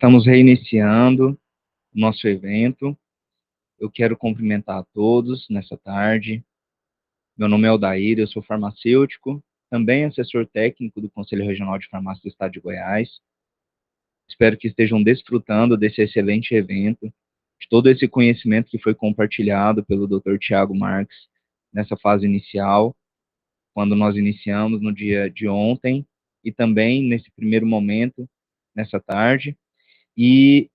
Estamos reiniciando o nosso evento. Eu quero cumprimentar a todos nessa tarde. Meu nome é Aldair, eu sou farmacêutico, também assessor técnico do Conselho Regional de Farmácia do Estado de Goiás. Espero que estejam desfrutando desse excelente evento, de todo esse conhecimento que foi compartilhado pelo Dr. Tiago Marques nessa fase inicial, quando nós iniciamos no dia de ontem, e também nesse primeiro momento, nessa tarde. E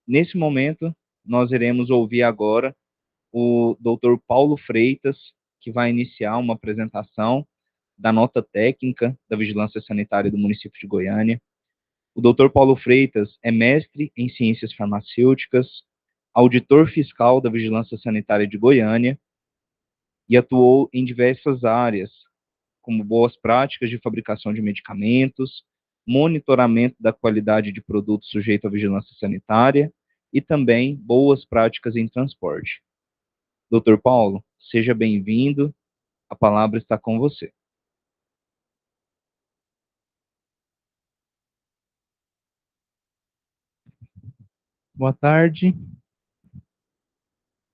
nesse momento, nós iremos ouvir agora o Dr. Paulo Freitas, que vai iniciar uma apresentação da nota técnica da Vigilância Sanitária do município de Goiânia. O Dr. Paulo Freitas é mestre em Ciências Farmacêuticas, auditor fiscal da Vigilância Sanitária de Goiânia e atuou em diversas áreas, como boas práticas de fabricação de medicamentos, monitoramento da qualidade de produtos sujeitos à vigilância sanitária e também boas práticas em transporte. Dr. Paulo, seja bem-vindo, a palavra está com você. Boa tarde.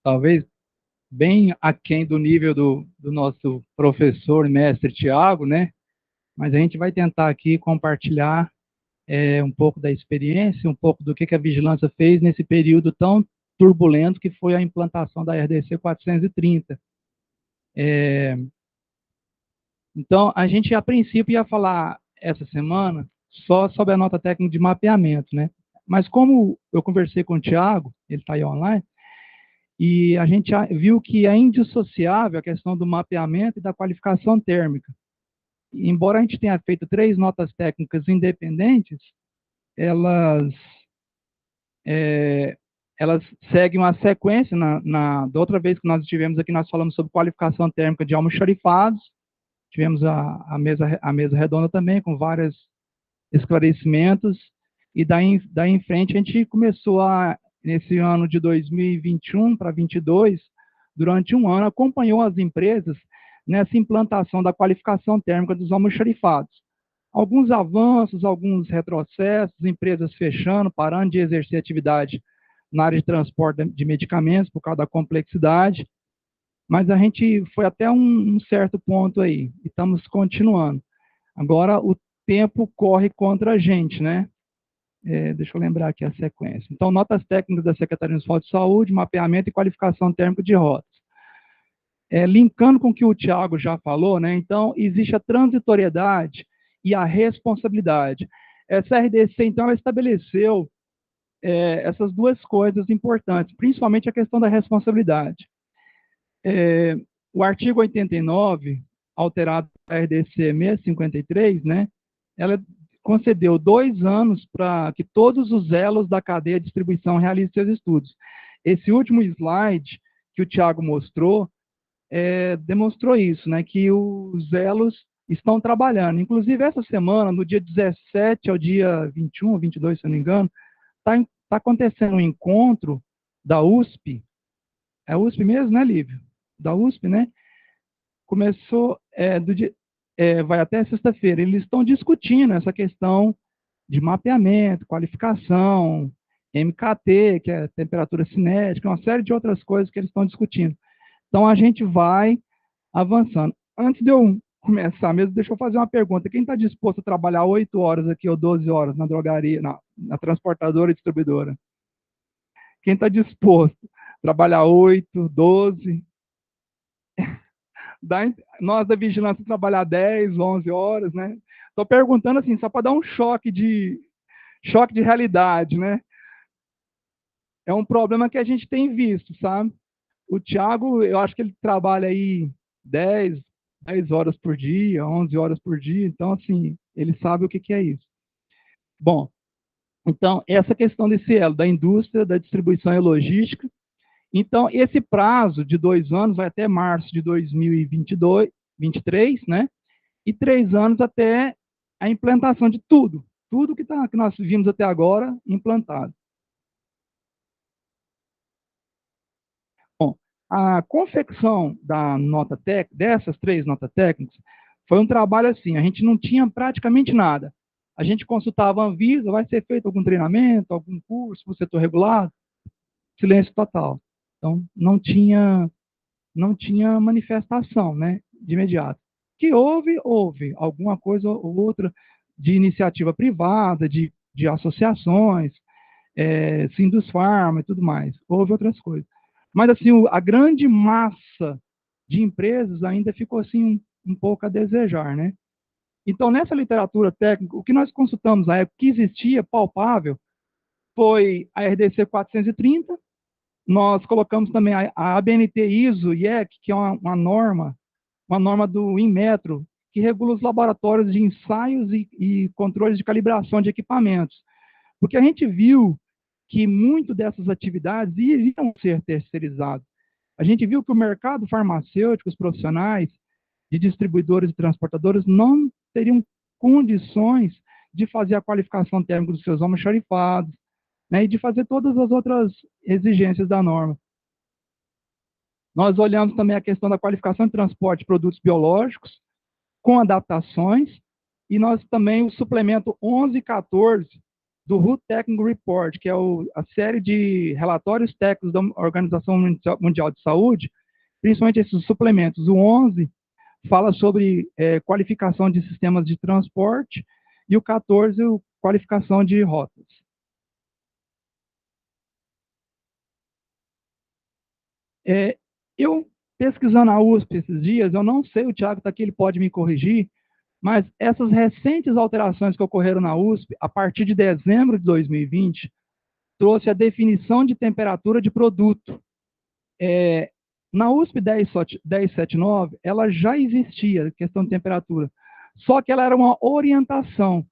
Talvez bem aquém do nível do nosso professor, mestre Tiago, né? Mas a gente vai tentar aqui compartilhar um pouco da experiência, um pouco do que a vigilância fez nesse período tão turbulento que foi a implantação da RDC 430. Então, a gente, a princípio, ia falar essa semana só sobre a nota técnica de mapeamento, né? Mas como eu conversei com o Tiago, ele está aí online, e a gente viu que é indissociável a questão do mapeamento e da qualificação térmica. Embora a gente tenha feito 3 notas técnicas independentes, elas, elas seguem uma sequência. Da outra vez que nós estivemos aqui, nós falamos sobre qualificação térmica de almoxarifados, tivemos a mesa redonda também, com vários esclarecimentos, e daí em frente a gente começou nesse ano de 2021 para 2022, durante um ano, acompanhou as empresas nessa implantação da qualificação térmica dos almoxarifados. Alguns avanços, alguns retrocessos, empresas fechando, parando de exercer atividade na área de transporte de medicamentos por causa da complexidade, mas a gente foi até um certo ponto aí, e estamos continuando. Agora, o tempo corre contra a gente, né? Deixa eu lembrar aqui a sequência. Então, notas técnicas da Secretaria Municipal de Saúde, mapeamento e qualificação térmica de rotas. Linkando com o que o Tiago já falou, né? Então, existe a transitoriedade e a responsabilidade. Essa RDC, então, ela estabeleceu essas duas coisas importantes, principalmente a questão da responsabilidade. O artigo 89, alterado a RDC 653, né? Ela concedeu 2 anos para que todos os elos da cadeia de distribuição realizem seus estudos. Esse último slide que o Tiago mostrou, demonstrou isso, né, que os elos estão trabalhando. Inclusive, essa semana, no dia 17 ao dia 21, 22, se eu não me engano, está acontecendo um encontro da USP. É a USP mesmo, né, Lívio? Da USP, né? Começou vai até sexta-feira. Eles estão discutindo essa questão de mapeamento, qualificação, MKT, que é temperatura cinética, uma série de outras coisas que eles estão discutindo. Então, a gente vai avançando. Antes de eu começar mesmo, deixa eu fazer uma pergunta. Quem está disposto a trabalhar 8 horas aqui ou 12 horas na drogaria, na transportadora e distribuidora? Quem está disposto a trabalhar 8, 12? Nós da vigilância trabalhar 10, 11 horas, né? Estou perguntando assim, só para dar um choque de realidade, né? É um problema que a gente tem visto, sabe? O Thiago, eu acho que ele trabalha aí 10, 10 horas por dia, 11 horas por dia, então, assim, ele sabe o que é isso. Bom, então, essa questão desse elo da indústria, da distribuição e logística. Então, esse prazo de 2 anos vai até março de 2022, 23, né? E 3 anos até a implantação de tudo que nós vimos até agora implantado. Bom, a confecção da nota dessas 3 notas técnicas foi um trabalho assim, a gente não tinha praticamente nada. A gente consultava a Anvisa, vai ser feito algum treinamento, algum curso para o setor regulado? Silêncio total. Então, não tinha manifestação, né, de imediato. Que houve alguma coisa ou outra de iniciativa privada, de associações, Sindusfarma e tudo mais. Houve outras coisas. Mas, assim, a grande massa de empresas ainda ficou, assim, um pouco a desejar, né? Então, nessa literatura técnica, o que nós consultamos na época que existia, palpável, foi a RDC 430, nós colocamos também a ABNT ISO IEC, que é uma norma do Inmetro, que regula os laboratórios de ensaios e controles de calibração de equipamentos. Porque a gente viu que muito dessas atividades iriam ser terceirizadas. A gente viu que o mercado farmacêutico, os profissionais de distribuidores e transportadores não teriam condições de fazer a qualificação térmica dos seus almoxarifados, né, e de fazer todas as outras exigências da norma. Nós olhamos também a questão da qualificação de transporte de produtos biológicos, com adaptações, e nós também o suplemento 11 e 14 do WHO Technical Report, que é a série de relatórios técnicos da Organização Mundial de Saúde, principalmente esses suplementos. O 11 fala sobre qualificação de sistemas de transporte, e o 14, qualificação de rotas. Eu, pesquisando a USP esses dias, eu não sei, o Thiago está aqui, ele pode me corrigir, mas essas recentes alterações que ocorreram na USP, a partir de dezembro de 2020, trouxe a definição de temperatura de produto. Na USP 1079, ela já existia, a questão de temperatura, só que ela era uma orientação.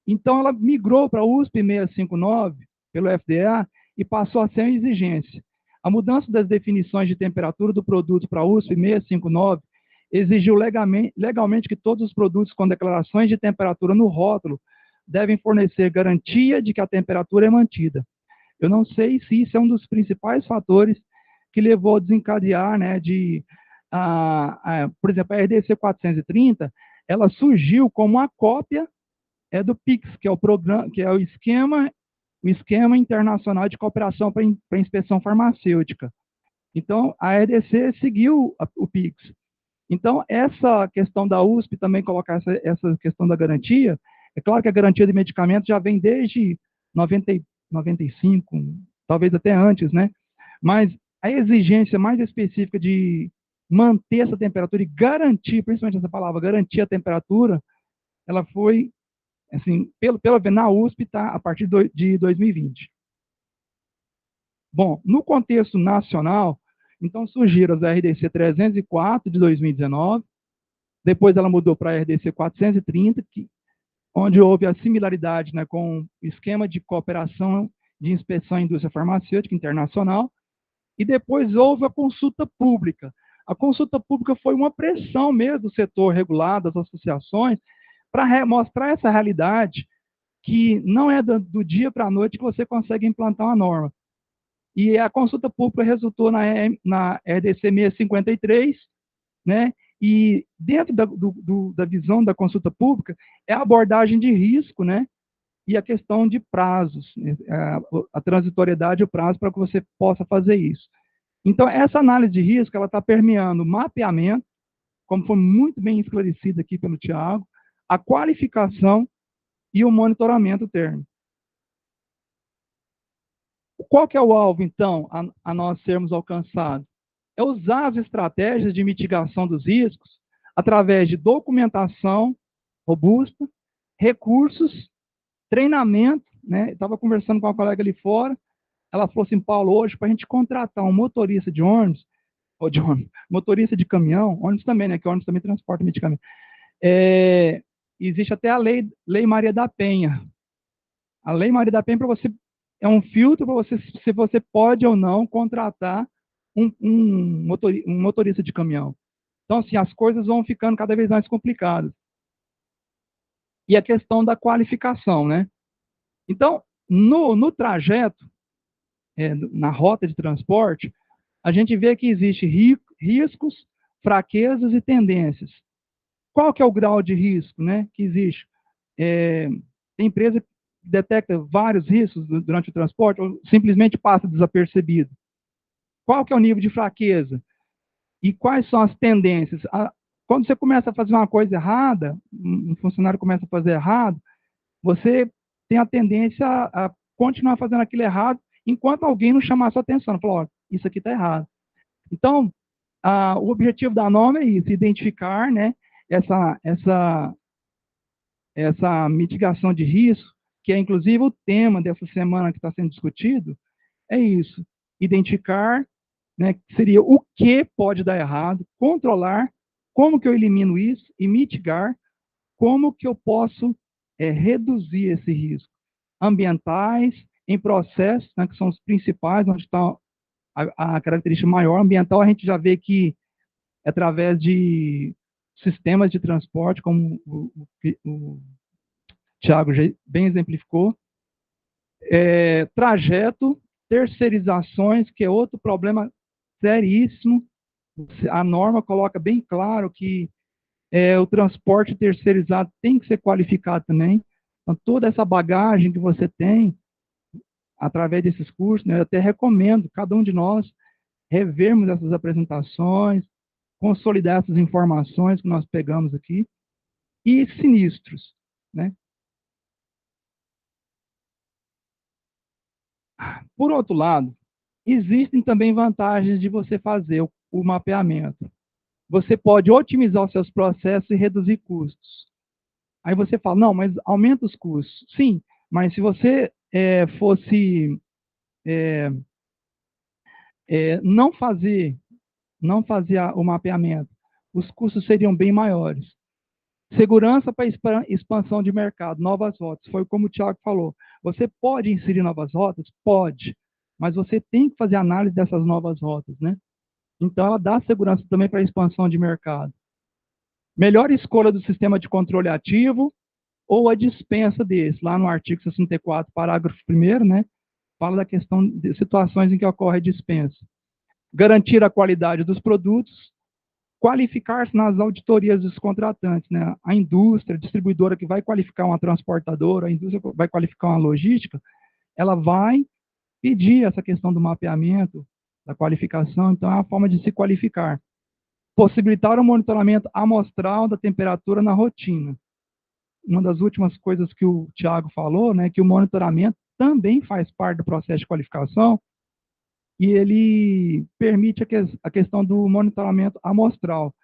Então, ela migrou para a USP 659, pelo FDA, e passou a ser uma exigência. A mudança das definições de temperatura do produto para a USP 659 exigiu legalmente que todos os produtos com declarações de temperatura no rótulo devem fornecer garantia de que a temperatura é mantida. Eu não sei se isso é um dos principais fatores que levou a desencadear, né, por exemplo, a RDC 430, ela surgiu como uma cópia do PIX, que é o programa, que é o esquema internacional de cooperação para inspeção farmacêutica. Então, a RDC seguiu o PIX. Então, essa questão da USP também colocar essa questão da garantia, é claro que a garantia de medicamento já vem desde 95, talvez até antes, né? Mas a exigência mais específica de manter essa temperatura e garantir, principalmente essa palavra, garantir a temperatura, ela foi, assim, na USP, tá, a partir de 2020. Bom, no contexto nacional, então surgiram as RDC 304 de 2019, depois ela mudou para a RDC 430, onde houve a similaridade, né, com o esquema de cooperação de inspeção à indústria farmacêutica internacional, e depois houve a consulta pública. A consulta pública foi uma pressão mesmo do setor regulado, das associações, para mostrar essa realidade que não é do dia para a noite que você consegue implantar uma norma. E a consulta pública resultou na RDC 653, né? E dentro da visão da consulta pública é a abordagem de risco, né? E a questão de prazos, né? A transitoriedade e o prazo para que você possa fazer isso. Então, essa análise de risco, ela está permeando o mapeamento, como foi muito bem esclarecido aqui pelo Tiago, a qualificação e o monitoramento térmico. Qual que é o alvo, então, a nós sermos alcançados? É usar as estratégias de mitigação dos riscos através de documentação robusta, recursos, treinamento, né? Estava conversando com uma colega ali fora, ela falou assim, Paulo, hoje, para a gente contratar um motorista de ônibus, motorista de caminhão, ônibus também, né? Que ônibus também transporta medicamento. Existe até a lei Maria da Penha. A lei Maria da Penha é um filtro para você, se você pode ou não contratar um motorista de caminhão. Então, assim, as coisas vão ficando cada vez mais complicadas. E a questão da qualificação, né? Então, no trajeto, na rota de transporte, a gente vê que existe riscos, fraquezas e tendências. Qual que é o grau de risco, né, que existe? Tem empresa que detecta vários riscos durante o transporte ou simplesmente passa desapercebido. Qual que é o nível de fraqueza? E quais são as tendências? Quando você começa a fazer uma coisa errada, um funcionário começa a fazer errado, você tem a tendência a continuar fazendo aquilo errado enquanto alguém não chamar a sua atenção. Falar, isso aqui está errado. Então, o objetivo da norma é isso, identificar, né, essa mitigação de risco, que é inclusive o tema dessa semana que está sendo discutido, é isso, identificar, né, seria o que pode dar errado, controlar, como que eu elimino isso e mitigar, como que eu posso reduzir esse risco. Ambientais, em processos, né, que são os principais, onde está a característica maior. Ambiental, a gente já vê que é através de sistemas de transporte, como o Tiago bem exemplificou. Trajeto, terceirizações, que é outro problema seríssimo. A norma coloca bem claro que o transporte terceirizado tem que ser qualificado também. Então, toda essa bagagem que você tem, através desses cursos, né, eu até recomendo cada um de nós revermos essas apresentações, consolidar essas informações que nós pegamos aqui, e sinistros, né? Por outro lado, existem também vantagens de você fazer o mapeamento. Você pode otimizar os seus processos e reduzir custos. Aí você fala, não, mas aumenta os custos. Sim, mas se você fosse não fazer o mapeamento, os custos seriam bem maiores. Segurança para expansão de mercado, novas rotas. Foi como o Thiago falou. Você pode inserir novas rotas? Pode. Mas você tem que fazer análise dessas novas rotas, né? Então, ela dá segurança também para a expansão de mercado. Melhor escolha do sistema de controle ativo ou a dispensa desse. Lá no artigo 64, parágrafo 1º, né? Fala da questão de situações em que ocorre a dispensa. Garantir a qualidade dos produtos, qualificar-se nas auditorias dos contratantes, né? A indústria, a distribuidora que vai qualificar uma transportadora, a indústria que vai qualificar uma logística, ela vai pedir essa questão do mapeamento, da qualificação, então é uma forma de se qualificar. Possibilitar o monitoramento amostral da temperatura na rotina. Uma das últimas coisas que o Thiago falou, né, que o monitoramento também faz parte do processo de qualificação, e ele permite a questão do monitoramento amostral.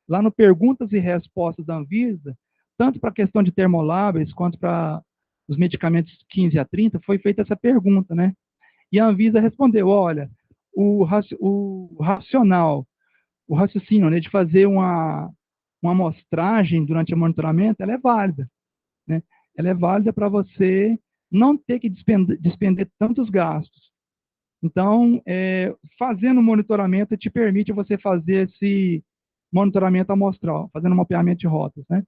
Lá no Perguntas e Respostas da Anvisa, tanto para a questão de termoláveis quanto para os medicamentos 15 a 30, foi feita essa pergunta, né? E a Anvisa respondeu, olha, o racional, o raciocínio, né, de fazer uma amostragem durante o monitoramento, ela é válida, né? Ela é válida para você não ter que despender tantos gastos. Então, fazendo o monitoramento te permite você fazer esse monitoramento amostral, fazendo um mapeamento de rotas, né?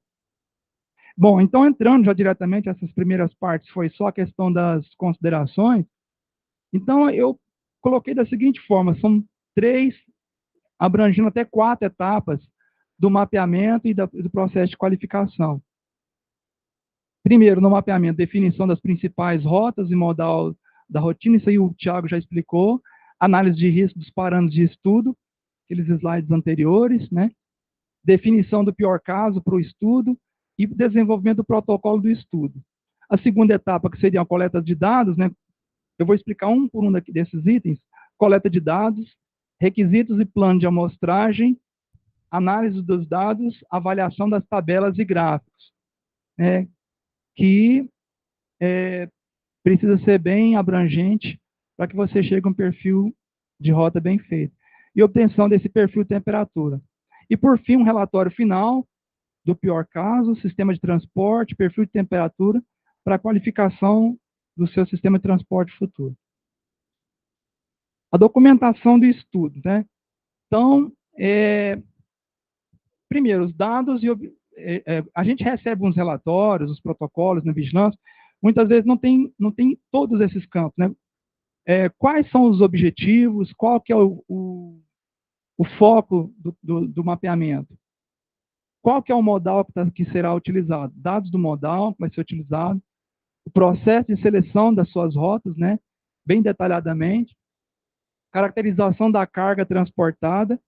Bom, então entrando já diretamente, essas primeiras partes foi só a questão das considerações. Então, eu coloquei da seguinte forma, são 3, abrangendo até 4 etapas do mapeamento e do processo de qualificação. Primeiro, no mapeamento, definição das principais rotas e modal da rotina, isso aí o Thiago já explicou, análise de risco dos parâmetros de estudo, aqueles slides anteriores, né? Definição do pior caso para o estudo e desenvolvimento do protocolo do estudo. A segunda etapa, que seria a coleta de dados, né? Eu vou explicar um por um desses itens, coleta de dados, requisitos e plano de amostragem, análise dos dados, avaliação das tabelas e gráficos, né? Que precisa ser bem abrangente para que você chegue a um perfil de rota bem feito. E obtenção desse perfil de temperatura. E, por fim, um relatório final do pior caso, sistema de transporte, perfil de temperatura, para a qualificação do seu sistema de transporte futuro. A documentação do estudo, né? Então, primeiro, os dados e a gente recebe uns relatórios, os protocolos na vigilância, muitas vezes não tem todos esses campos, né? Quais são os objetivos, qual que é o foco do mapeamento? Qual que é o modal que será utilizado? Dados do modal que vai ser utilizado, processo de seleção das suas rotas, né, bem detalhadamente, caracterização da carga transportada,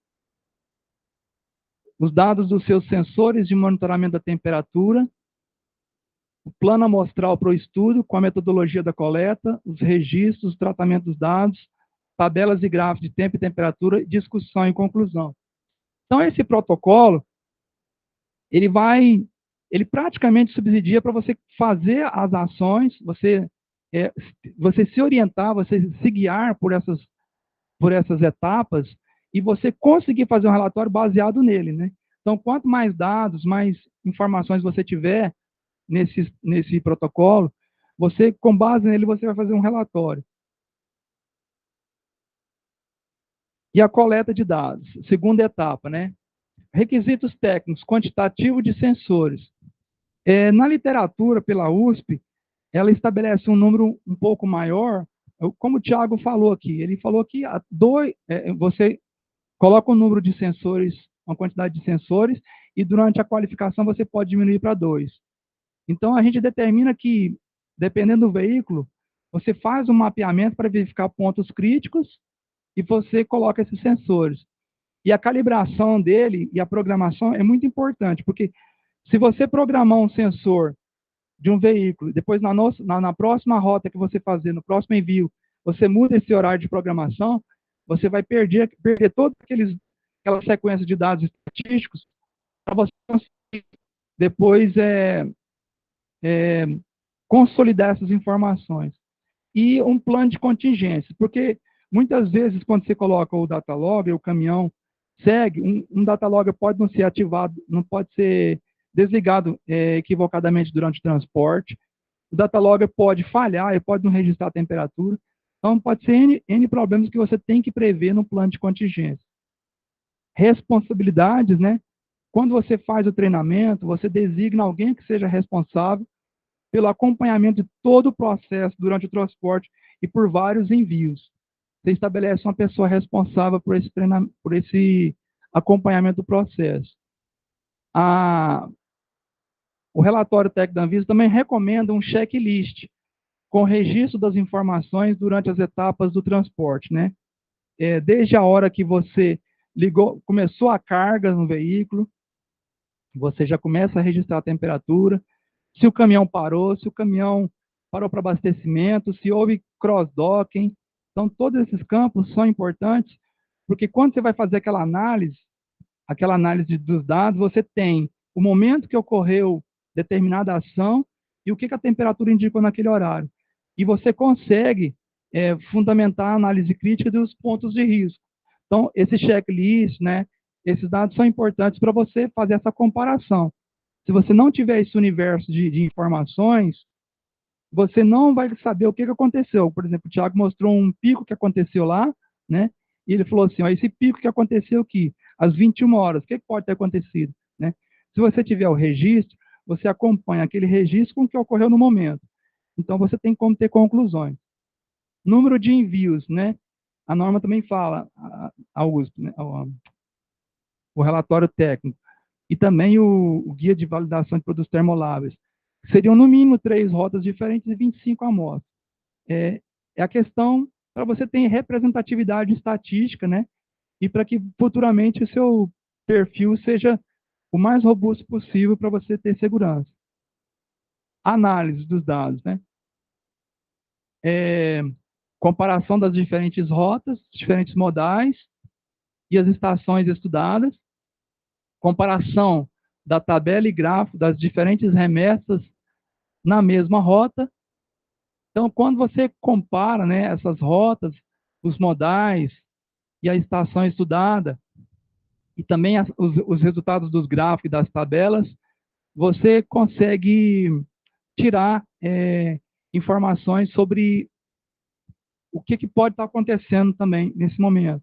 os dados dos seus sensores de monitoramento da temperatura, o plano amostral para o estudo com a metodologia da coleta, os registros, o tratamento dos dados, tabelas e gráficos de tempo e temperatura, discussão e conclusão. Então, esse protocolo, ele praticamente subsidia para você fazer as ações, você se orientar, você se guiar por essas etapas e você conseguir fazer um relatório baseado nele, né? Então, quanto mais dados, mais informações você tiver nesse protocolo, você, com base nele, você vai fazer um relatório. E a coleta de dados, segunda etapa, né? Requisitos técnicos, quantitativo de sensores. Na literatura, pela USP, ela estabelece um número um pouco maior, como o Thiago falou aqui. Ele falou que você coloca um número de sensores, uma quantidade de sensores, e durante a qualificação você pode diminuir para 2. Então, a gente determina que, dependendo do veículo, você faz um mapeamento para verificar pontos críticos e você coloca esses sensores. E a calibração dele e a programação é muito importante, porque se você programar um sensor de um veículo, depois na próxima rota que você fazer, no próximo envio, você muda esse horário de programação, você vai perder toda aquela sequência de dados estatísticos para você conseguir depois consolidar essas informações. E um plano de contingência, porque muitas vezes quando você coloca o data logger, o caminhão segue, um data logger pode não ser ativado, não pode ser desligado equivocadamente durante o transporte, o data logger pode falhar, ele pode não registrar a temperatura, então pode ser N problemas que você tem que prever no plano de contingência. Responsabilidades, né? Quando você faz o treinamento, você designa alguém que seja responsável pelo acompanhamento de todo o processo durante o transporte e por vários envios. Você estabelece uma pessoa responsável por esse treinamento, por esse acompanhamento do processo. O relatório técnico da Anvisa também recomenda um checklist com registro das informações durante as etapas do transporte, né? Desde a hora que você começou a carga no veículo, você já começa a registrar a temperatura, se o caminhão parou, se o caminhão parou para abastecimento, se houve cross-docking. Então, todos esses campos são importantes, porque quando você vai fazer aquela análise dos dados, você tem o momento que ocorreu determinada ação e o que a temperatura indicou naquele horário. E você consegue fundamentar a análise crítica dos pontos de risco. Então, esse checklist, né, esses dados são importantes para você fazer essa comparação. Se você não tiver esse universo de informações, você não vai saber o que aconteceu. Por exemplo, o Thiago mostrou um pico que aconteceu lá, né? E ele falou assim, ó, esse pico que aconteceu aqui, às 21 horas, o que pode ter acontecido? Né? Se você tiver o registro, você acompanha aquele registro com o que ocorreu no momento. Então, você tem como ter conclusões. Número de envios, né? A norma também fala, a USP, né? O relatório técnico, e também o guia de validação de produtos termoláveis. Seriam, no mínimo, 3 rotas diferentes e 25 amostras. É a questão para você ter representatividade estatística, né? E para que futuramente o seu perfil seja o mais robusto possível para você ter segurança. Análise dos dados, né? Comparação das diferentes rotas, diferentes modais e as estações estudadas. Comparação da tabela e gráfico das diferentes remessas na mesma rota. Então, quando você compara, né, essas rotas, os modais e a estação estudada, e também os resultados dos gráficos e das tabelas, você consegue tirar informações sobre o que pode estar acontecendo também nesse momento.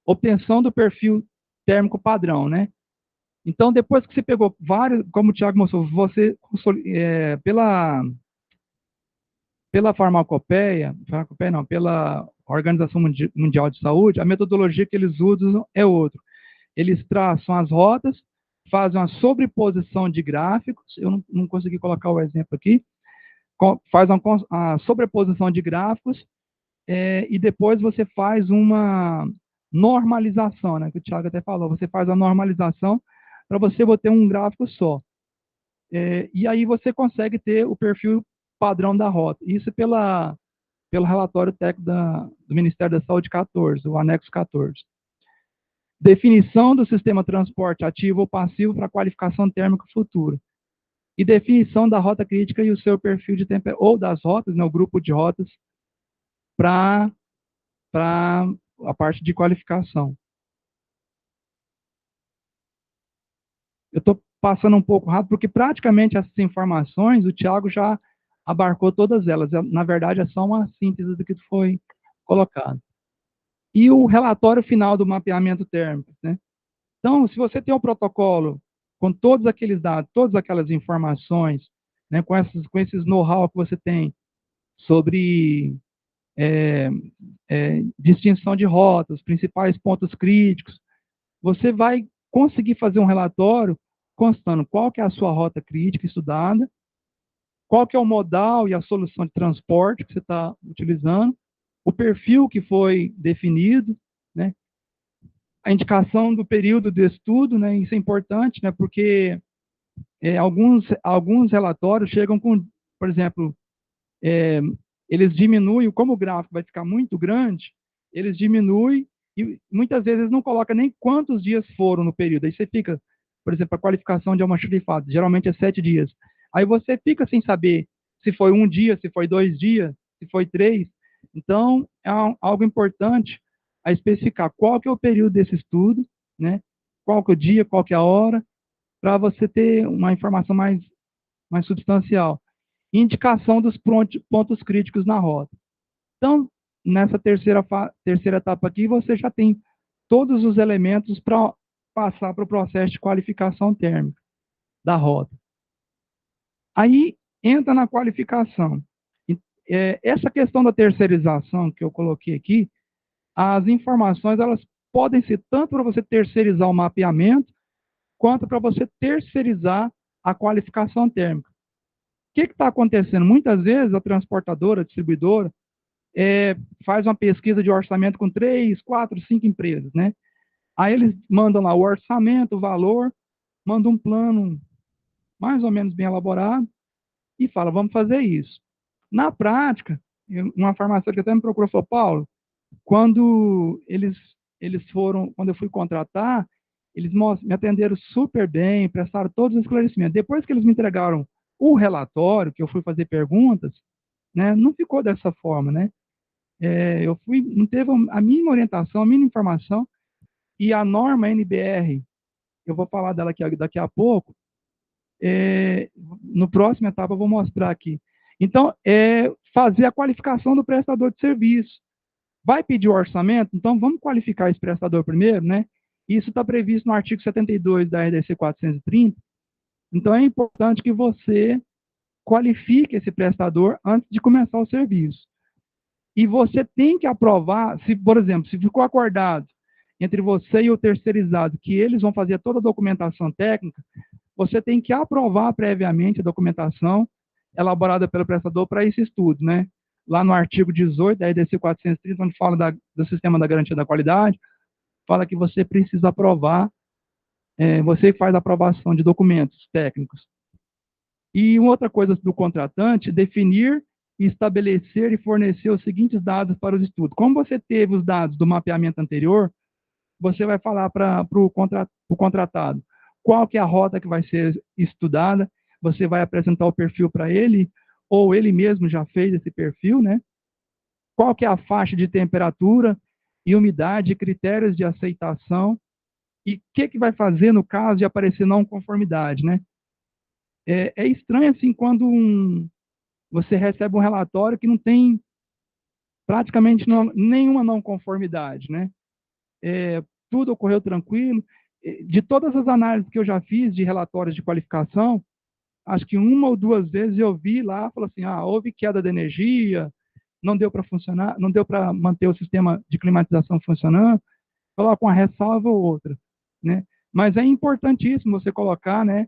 Obtenção do perfil térmico padrão, né? Então, depois que você pegou vários, como o Thiago mostrou, você, pela farmacopeia não, pela Organização Mundial de Saúde, a metodologia que eles usam é outra. Eles traçam as rotas, fazem uma sobreposição de gráficos, eu não consegui colocar o exemplo aqui, faz a sobreposição de gráficos e depois você faz uma normalização, né, que o Thiago até falou, você faz a normalização para você ter um gráfico só. E aí você consegue ter o perfil padrão da rota. Isso pelo relatório técnico do Ministério da Saúde 14, o anexo 14. Definição do sistema de transporte ativo ou passivo para qualificação térmica futura. E definição da rota crítica e o seu perfil de temperatura, ou das rotas, né, o grupo de rotas, para a parte de qualificação. Eu estou passando um pouco rápido, porque praticamente essas informações o Thiago já abarcou todas elas. Na verdade, é só uma síntese do que foi colocado. E o relatório final do mapeamento térmico, né? Então, se você tem um protocolo com todos aqueles dados, todas aquelas informações, né, com esses know-how que você tem sobre distinção de rotas, principais pontos críticos, você vai conseguir fazer um relatório constando qual que é a sua rota crítica estudada, qual que é o modal e a solução de transporte que você está utilizando, o perfil que foi definido, né, a indicação do período de estudo, né, isso é importante, né, porque alguns relatórios chegam com, por exemplo, eles diminuem, como o gráfico vai ficar muito grande, eles diminuem e muitas vezes não coloca nem quantos dias foram no período. Aí você fica, por exemplo, a qualificação de almoxarifado, geralmente é 7 dias. Aí você fica sem saber se foi 1 dia, se foi 2 dias, se foi 3. Então, é algo importante a especificar qual que é o período desse estudo, né? Qual que é o dia, qual que é a hora, para você ter uma informação mais substancial. Indicação dos pontos críticos na rota. Então, nessa terceira etapa aqui, você já tem todos os elementos para passar para o processo de qualificação térmica da rota. Aí, entra na qualificação. Essa questão da terceirização que eu coloquei aqui, as informações, elas podem ser tanto para você terceirizar o mapeamento, quanto para você terceirizar a qualificação térmica. O que está acontecendo? Muitas vezes a transportadora, a distribuidora, faz uma pesquisa de orçamento com 3, 4, 5 empresas, né? Aí eles mandam lá o orçamento, o valor, mandam um plano mais ou menos bem elaborado e fala, vamos fazer isso. Na prática, uma farmacêutica até me procurou e falou, Paulo, quando quando eu fui contratar, eles me atenderam super bem, prestaram todos os esclarecimentos. Depois que eles me entregaram o relatório, que eu fui fazer perguntas, né, não ficou dessa forma, né? Não teve a mínima orientação, a mínima informação, e a norma NBR, eu vou falar dela daqui a pouco, no próximo etapa eu vou mostrar aqui. Então, fazer a qualificação do prestador de serviço. Vai pedir o orçamento? Então, vamos qualificar esse prestador primeiro, né? Isso está previsto no artigo 72 da RDC 430. Então, é importante que você qualifique esse prestador antes de começar o serviço. E você tem que aprovar, se, por exemplo, se ficou acordado entre você e o terceirizado que eles vão fazer toda a documentação técnica, você tem que aprovar previamente a documentação elaborada pelo prestador para esse estudo, né? Lá no artigo 18 da EDC 430, onde fala do sistema da garantia da qualidade, fala que você precisa aprovar, você faz a aprovação de documentos técnicos. E uma outra coisa do contratante, definir, estabelecer e fornecer os seguintes dados para os estudos. Como você teve os dados do mapeamento anterior, você vai falar para o contratado qual que é a rota que vai ser estudada, você vai apresentar o perfil para ele, ou ele mesmo já fez esse perfil, né? Qual que é a faixa de temperatura e umidade, critérios de aceitação, e o que vai fazer no caso de aparecer não conformidade, né? É estranho, assim, quando você recebe um relatório que não tem praticamente nenhuma não conformidade, né? Tudo ocorreu tranquilo. De todas as análises que eu já fiz de relatórios de qualificação, acho que 1 ou 2 vezes eu vi lá, falou assim, houve queda de energia, não deu para funcionar, não deu para manter o sistema de climatização funcionando, coloca uma ressalva ou outra, né? Mas é importantíssimo você colocar, né,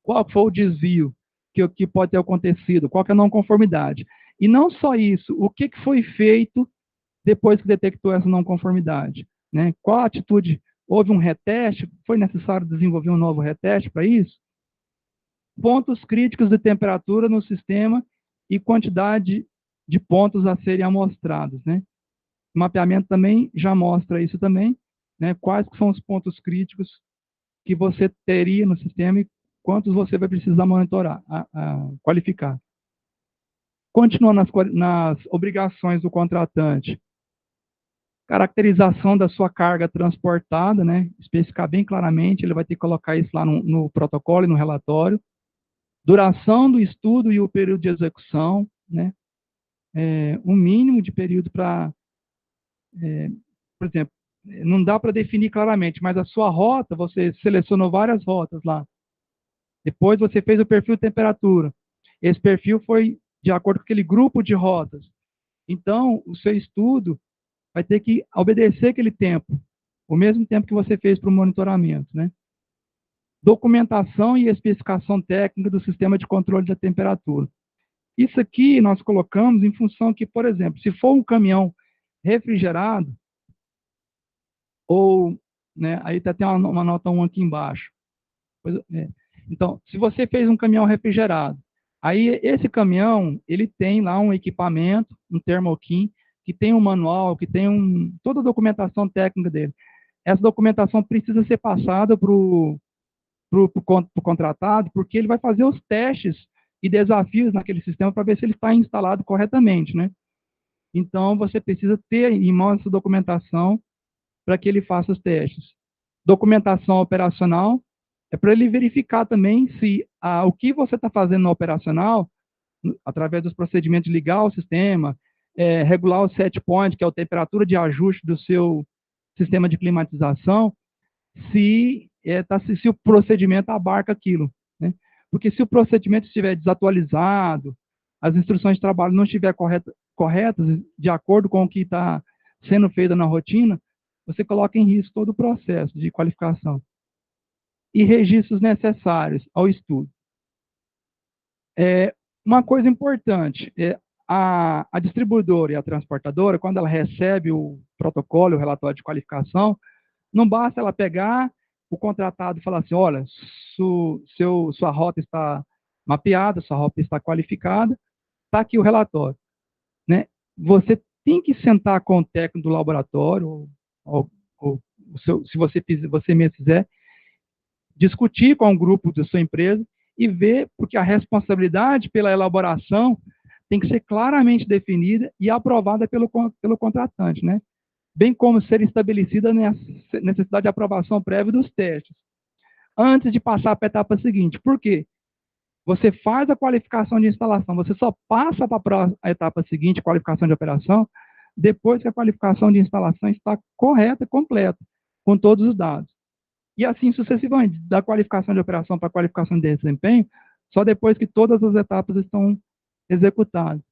qual foi o desvio, que pode ter acontecido, qual que é a não conformidade. E não só isso, o que foi feito depois que detectou essa não conformidade, né? Qual a atitude? Houve um reteste? Foi necessário desenvolver um novo reteste para isso? Pontos críticos de temperatura no sistema e quantidade de pontos a serem amostrados, né? O mapeamento também já mostra isso também, né? Quais são os pontos críticos que você teria no sistema e quantos você vai precisar monitorar, qualificar. Continuando nas obrigações do contratante, caracterização da sua carga transportada, né? Especificar bem claramente, ele vai ter que colocar isso lá no protocolo e no relatório. Duração do estudo e o período de execução, né? Um mínimo de período para, por exemplo, não dá para definir claramente, mas a sua rota, você selecionou várias rotas lá. Depois você fez o perfil de temperatura. Esse perfil foi de acordo com aquele grupo de rotas. Então, o seu estudo vai ter que obedecer aquele tempo, o mesmo tempo que você fez para o monitoramento, né? Documentação e especificação técnica do sistema de controle da temperatura. Isso aqui nós colocamos em função que, por exemplo, se for um caminhão refrigerado, ou, né, aí tem uma nota 1 aqui embaixo. Então, se você fez um caminhão refrigerado, aí esse caminhão, ele tem lá um equipamento, um Thermo-King, que tem um manual, que tem toda a documentação técnica dele. Essa documentação precisa ser passada para o contratado, porque ele vai fazer os testes e desafios naquele sistema para ver se ele está instalado corretamente, né? Então, você precisa ter em mãos essa documentação para que ele faça os testes. Documentação operacional é para ele verificar também se o que você está fazendo no operacional, através dos procedimentos de ligar o sistema, regular o set point, que é a temperatura de ajuste do seu sistema de climatização, se o procedimento abarca aquilo, né? Porque se o procedimento estiver desatualizado, as instruções de trabalho não estiverem corretas, de acordo com o que está sendo feito na rotina, você coloca em risco todo o processo de qualificação. E registros necessários ao estudo. Uma coisa importante, a distribuidora e a transportadora, quando ela recebe o protocolo, o relatório de qualificação, não basta ela pegar o contratado e falar assim, olha, sua rota está mapeada, sua rota está qualificada, está aqui o relatório, né? Você tem que sentar com o técnico do laboratório, se você mesmo fizer, discutir com o grupo da sua empresa e ver, porque a responsabilidade pela elaboração tem que ser claramente definida e aprovada pelo contratante, né? Bem como ser estabelecida a necessidade de aprovação prévia dos testes, antes de passar para a etapa seguinte. Por quê? Você faz a qualificação de instalação, você só passa para a etapa seguinte, qualificação de operação, depois que a qualificação de instalação está correta, completa, com todos os dados. E assim sucessivamente, da qualificação de operação para a qualificação de desempenho, só depois que todas as etapas estão executadas.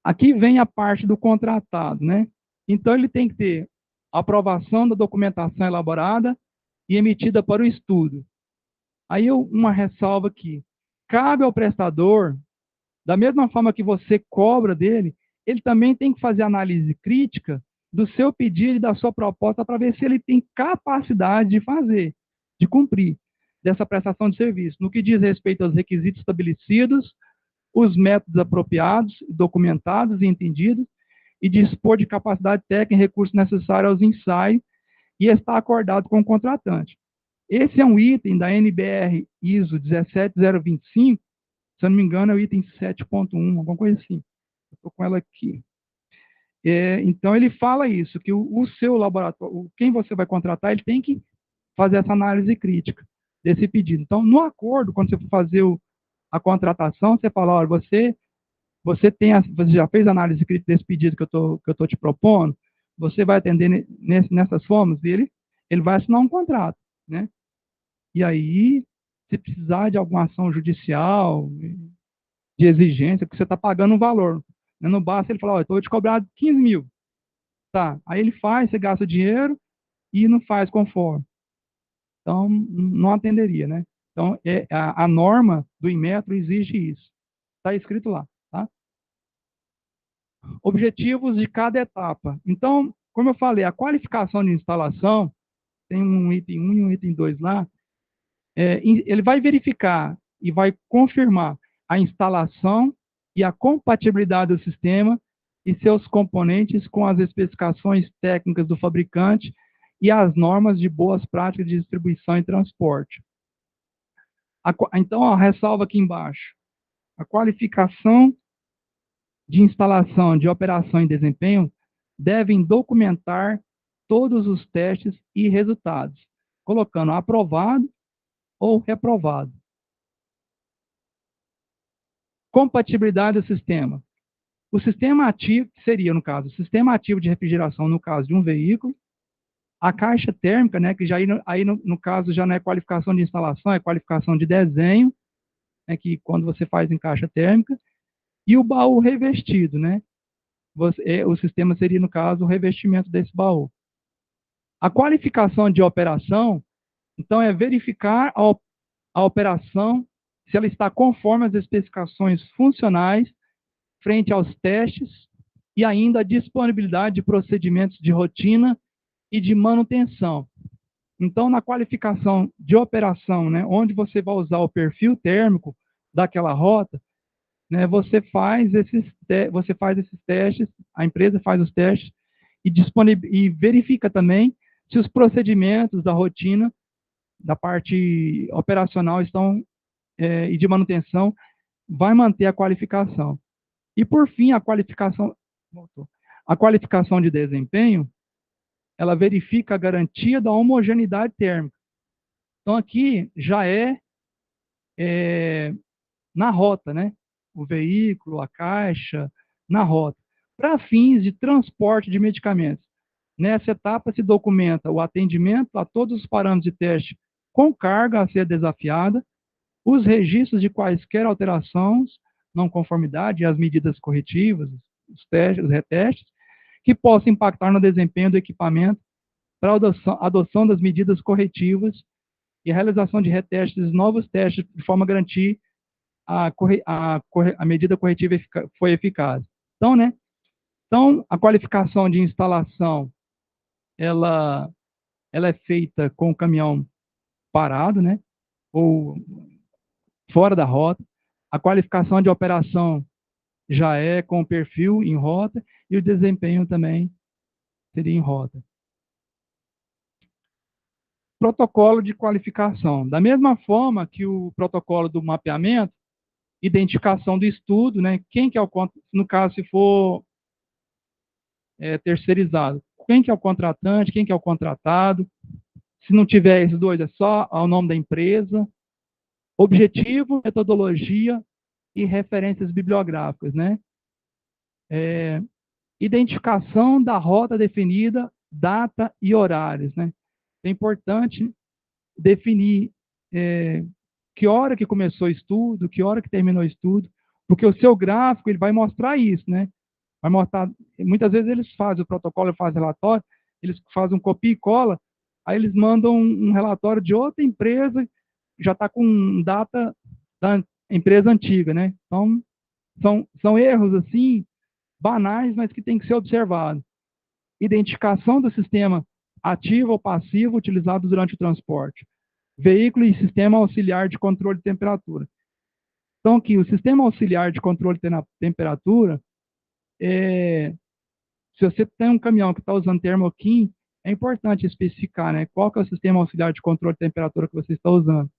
Aqui vem a parte do contratado, né? Então, ele tem que ter a aprovação da documentação elaborada e emitida para o estudo. Aí, uma ressalva aqui. Cabe ao prestador, da mesma forma que você cobra dele, ele também tem que fazer análise crítica do seu pedido e da sua proposta para ver se ele tem capacidade de fazer, de cumprir dessa prestação de serviço, no que diz respeito aos requisitos estabelecidos, os métodos apropriados, documentados e entendidos, e dispor de capacidade técnica e recursos necessários aos ensaios e está acordado com o contratante. Esse é um item da NBR ISO 17025, se eu não me engano, é o item 7.1, alguma coisa assim. Estou com ela aqui. Então, ele fala isso, que o seu laboratório, quem você vai contratar, ele tem que fazer essa análise crítica desse pedido. Então, no acordo, quando você for fazer a contratação, você fala, olha, você já fez análise crítica desse pedido que eu tô te propondo, você vai atender nessas formas, e ele vai assinar um contrato, né? E aí, se precisar de alguma ação judicial, de exigência, porque você está pagando um valor. Não basta ele falar, olha, estou te cobrando 15 mil. Tá, aí ele faz, você gasta dinheiro e não faz conforme. Então, não atenderia, né? Então, a norma do Inmetro exige isso. Está escrito lá, tá? Objetivos de cada etapa. Então, como eu falei, a qualificação de instalação, tem um item 1 e um item 2 lá, ele vai verificar e vai confirmar a instalação e a compatibilidade do sistema e seus componentes com as especificações técnicas do fabricante e as normas de boas práticas de distribuição e transporte. Então, ó, ressalva aqui embaixo. A qualificação de instalação, de operação e desempenho devem documentar todos os testes e resultados, colocando aprovado ou reprovado. Compatibilidade do sistema. O sistema ativo, seria, no caso, o sistema ativo de refrigeração, no caso de um veículo, a caixa térmica, né, que já aí no caso já não é qualificação de instalação, é qualificação de desenho, né, que quando você faz em caixa térmica, e o baú revestido, né? O sistema seria, no caso, o revestimento desse baú. A qualificação de operação, então, é verificar a operação, se ela está conforme as especificações funcionais, frente aos testes, e ainda a disponibilidade de procedimentos de rotina e de manutenção. Então, na qualificação de operação, né, onde você vai usar o perfil térmico daquela rota, né, você faz esses testes, a empresa faz os testes e verifica também se os procedimentos da rotina, da parte operacional e de manutenção, vai manter a qualificação. E, por fim, a qualificação de desempenho, ela verifica a garantia da homogeneidade térmica. Então, aqui já na rota, né? O veículo, a caixa, na rota. Para fins de transporte de medicamentos. Nessa etapa se documenta o atendimento a todos os parâmetros de teste com carga a ser desafiada, os registros de quaisquer alterações, não conformidade e as medidas corretivas, os testes, os retestes, que possam impactar no desempenho do equipamento para a adoção das medidas corretivas e a realização de retestes, novos testes, de forma a garantir a medida corretiva foi eficaz. Então, né? Então, a qualificação de instalação, ela é feita com o caminhão parado, né? Ou fora da rota. A qualificação de operação já é com o perfil em rota e o desempenho também seria em rota. Protocolo de qualificação. Da mesma forma que o protocolo do mapeamento, identificação do estudo, né? Quem que é no caso, se for terceirizado, quem que é o contratante, quem que é o contratado. Se não tiver esses dois, é só o nome da empresa, objetivo, metodologia e referências bibliográficas, né? Identificação da rota definida, data e horários, né? É importante definir que hora que começou o estudo, que hora que terminou o estudo, porque o seu gráfico ele vai mostrar isso, né? Vai mostrar, muitas vezes eles fazem o protocolo, fazem relatório, eles fazem um copia e cola, aí eles mandam um relatório de outra empresa, já está com data da empresa antiga, né? Então, são erros, assim, banais, mas que tem que ser observado. Identificação do sistema ativo ou passivo utilizado durante o transporte. Veículo e sistema auxiliar de controle de temperatura. Então, aqui, o sistema auxiliar de controle de temperatura, se você tem um caminhão que está usando termoquim, é importante especificar, né, qual que é o sistema auxiliar de controle de temperatura que você está usando.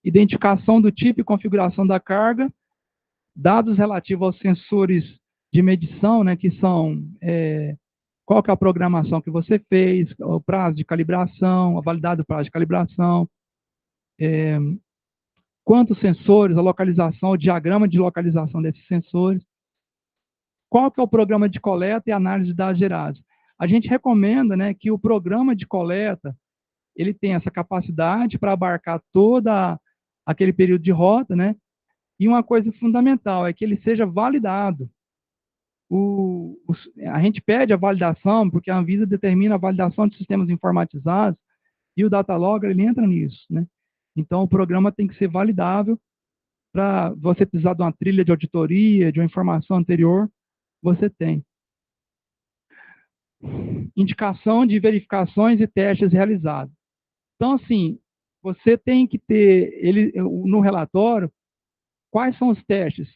Identificação do tipo e configuração da carga, dados relativos aos sensores de medição, né, que são qual que é a programação que você fez, o prazo de calibração, a validade do prazo de calibração, quantos sensores, a localização, o diagrama de localização desses sensores, qual que é o programa de coleta e análise de dados gerados. A gente recomenda, né, que o programa de coleta ele tem essa capacidade para abarcar toda aquele período de rota, né? E uma coisa fundamental é que ele seja validado. A gente pede a validação porque a Anvisa determina a validação de sistemas informatizados e o Datalogger ele entra nisso, né? Então, o programa tem que ser validável para você precisar de uma trilha de auditoria, de uma informação anterior, você tem. Indicação de verificações e testes realizados. Então, assim, você tem que ter no relatório quais são os testes.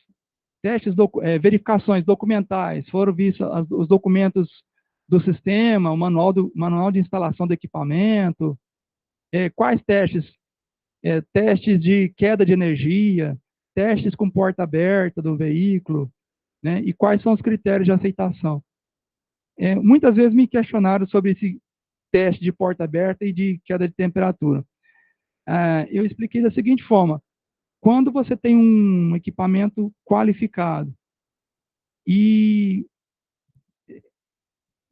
Verificações documentais, foram vistos os documentos do sistema, o manual de instalação do equipamento, quais testes? Testes de queda de energia, testes com porta aberta do veículo, né? E quais são os critérios de aceitação. Muitas vezes me questionaram sobre esse teste de porta aberta e de queda de temperatura. Eu expliquei da seguinte forma: quando você tem um equipamento qualificado e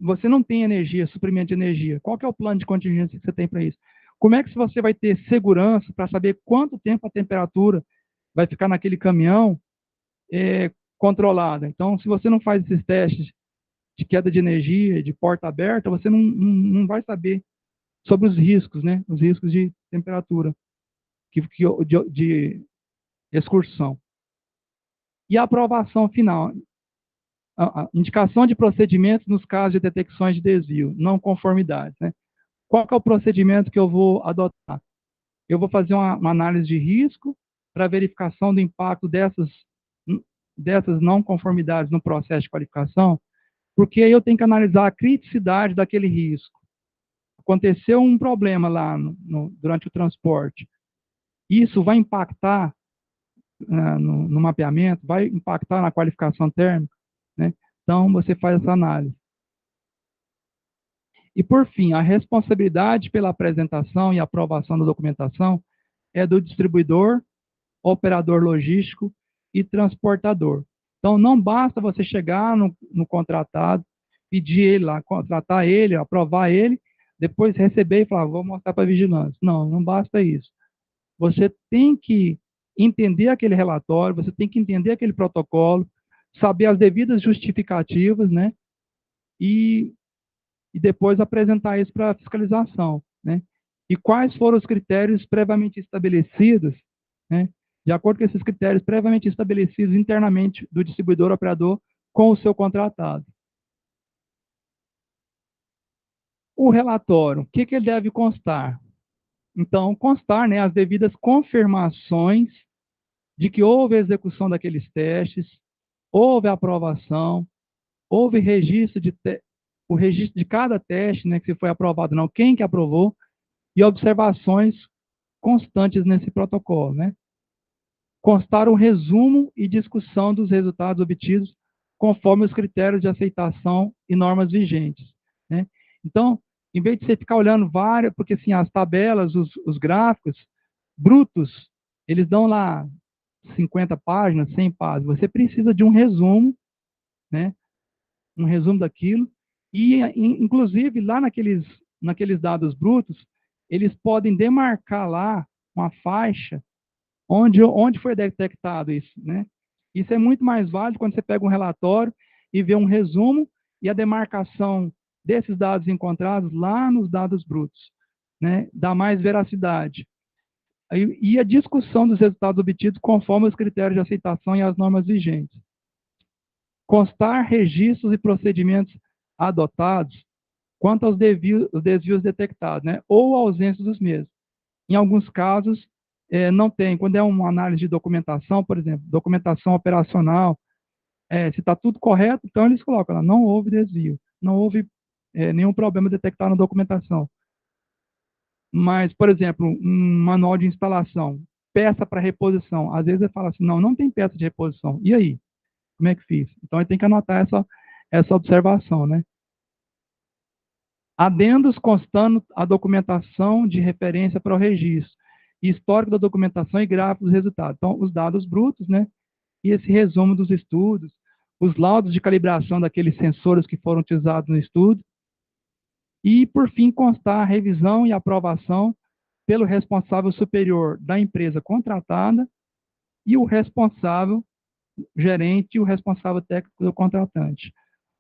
você não tem energia, suprimento de energia, qual que é o plano de contingência que você tem para isso? Como é que você vai ter segurança para saber quanto tempo a temperatura vai ficar naquele caminhão controlada? Então, se você não faz esses testes de queda de energia, de porta aberta, você não vai saber sobre os riscos, né? Os riscos de temperatura, de excursão. E a aprovação final. A indicação de procedimentos nos casos de detecções de desvio, não conformidades, né? Qual que é o procedimento que eu vou adotar? Eu vou fazer uma análise de risco para verificação do impacto dessas não conformidades no processo de qualificação, porque aí eu tenho que analisar a criticidade daquele risco. Aconteceu um problema lá durante o transporte. Isso vai impactar no mapeamento, vai impactar na qualificação térmica, né? Então, você faz essa análise. E, por fim, a responsabilidade pela apresentação e aprovação da documentação é do distribuidor, operador logístico e transportador. Então, não basta você chegar no contratado, pedir ele lá, contratar ele, aprovar ele, depois receber e falar, vou mostrar para a vigilância. Não basta isso. Você tem que entender aquele relatório, você tem que entender aquele protocolo, saber as devidas justificativas, né? E depois apresentar isso para a fiscalização, né? E quais foram os critérios previamente estabelecidos, né? De acordo com esses critérios previamente estabelecidos internamente do distribuidor operador com o seu contratado. O relatório, o que ele deve constar? Então, constar, né, as devidas confirmações de que houve a execução daqueles testes, houve a aprovação, houve o registro de cada teste, né, que se foi aprovado ou não, quem que aprovou, e observações constantes nesse protocolo, né? Constar um resumo e discussão dos resultados obtidos conforme os critérios de aceitação e normas vigentes, né? Então, em vez de você ficar olhando várias, porque assim, as tabelas, os gráficos brutos, eles dão lá 50 páginas, 100 páginas. Você precisa de um resumo, né? Um resumo daquilo. E, inclusive, lá naqueles dados brutos, eles podem demarcar lá uma faixa onde foi detectado isso, né? Isso é muito mais válido quando você pega um relatório e vê um resumo e a demarcação desses dados encontrados lá nos dados brutos, né? Dá mais veracidade. E a discussão dos resultados obtidos conforme os critérios de aceitação e as normas vigentes. Constar registros e procedimentos adotados quanto aos desvios detectados, né? Ou a ausência dos mesmos. Em alguns casos, não tem. Quando é uma análise de documentação, por exemplo, documentação operacional, se está tudo correto, então eles colocam lá, não houve desvio, não houve nenhum problema detectado na documentação. Mas, por exemplo, um manual de instalação, peça para reposição, às vezes ele fala assim, não tem peça de reposição. E aí? Como é que fiz? Então, ele tem que anotar essa observação, né? Adendos constando a documentação de referência para o registro, histórico da documentação e gráfico dos resultados. Então, os dados brutos, né? E esse resumo dos estudos, os laudos de calibração daqueles sensores que foram utilizados no estudo. E, por fim, constar a revisão e aprovação pelo responsável superior da empresa contratada e o responsável gerente e o responsável técnico do contratante,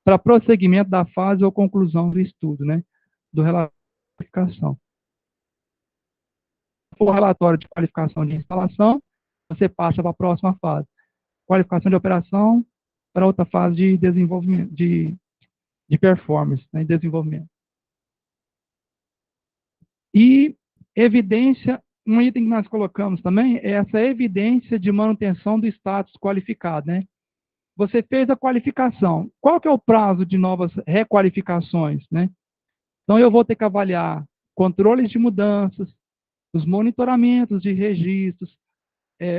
para prosseguimento da fase ou conclusão do estudo, né? Do relatório de qualificação. for relatório de qualificação de instalação, você passa para a próxima fase. Qualificação de operação para outra fase de desenvolvimento, de performance, né, desenvolvimento. E evidência, um item que nós colocamos também é essa evidência de manutenção do status qualificado, né? Você fez a qualificação. Qual que é o prazo de novas requalificações, né? Então, eu vou ter que avaliar controles de mudanças, os monitoramentos de registros,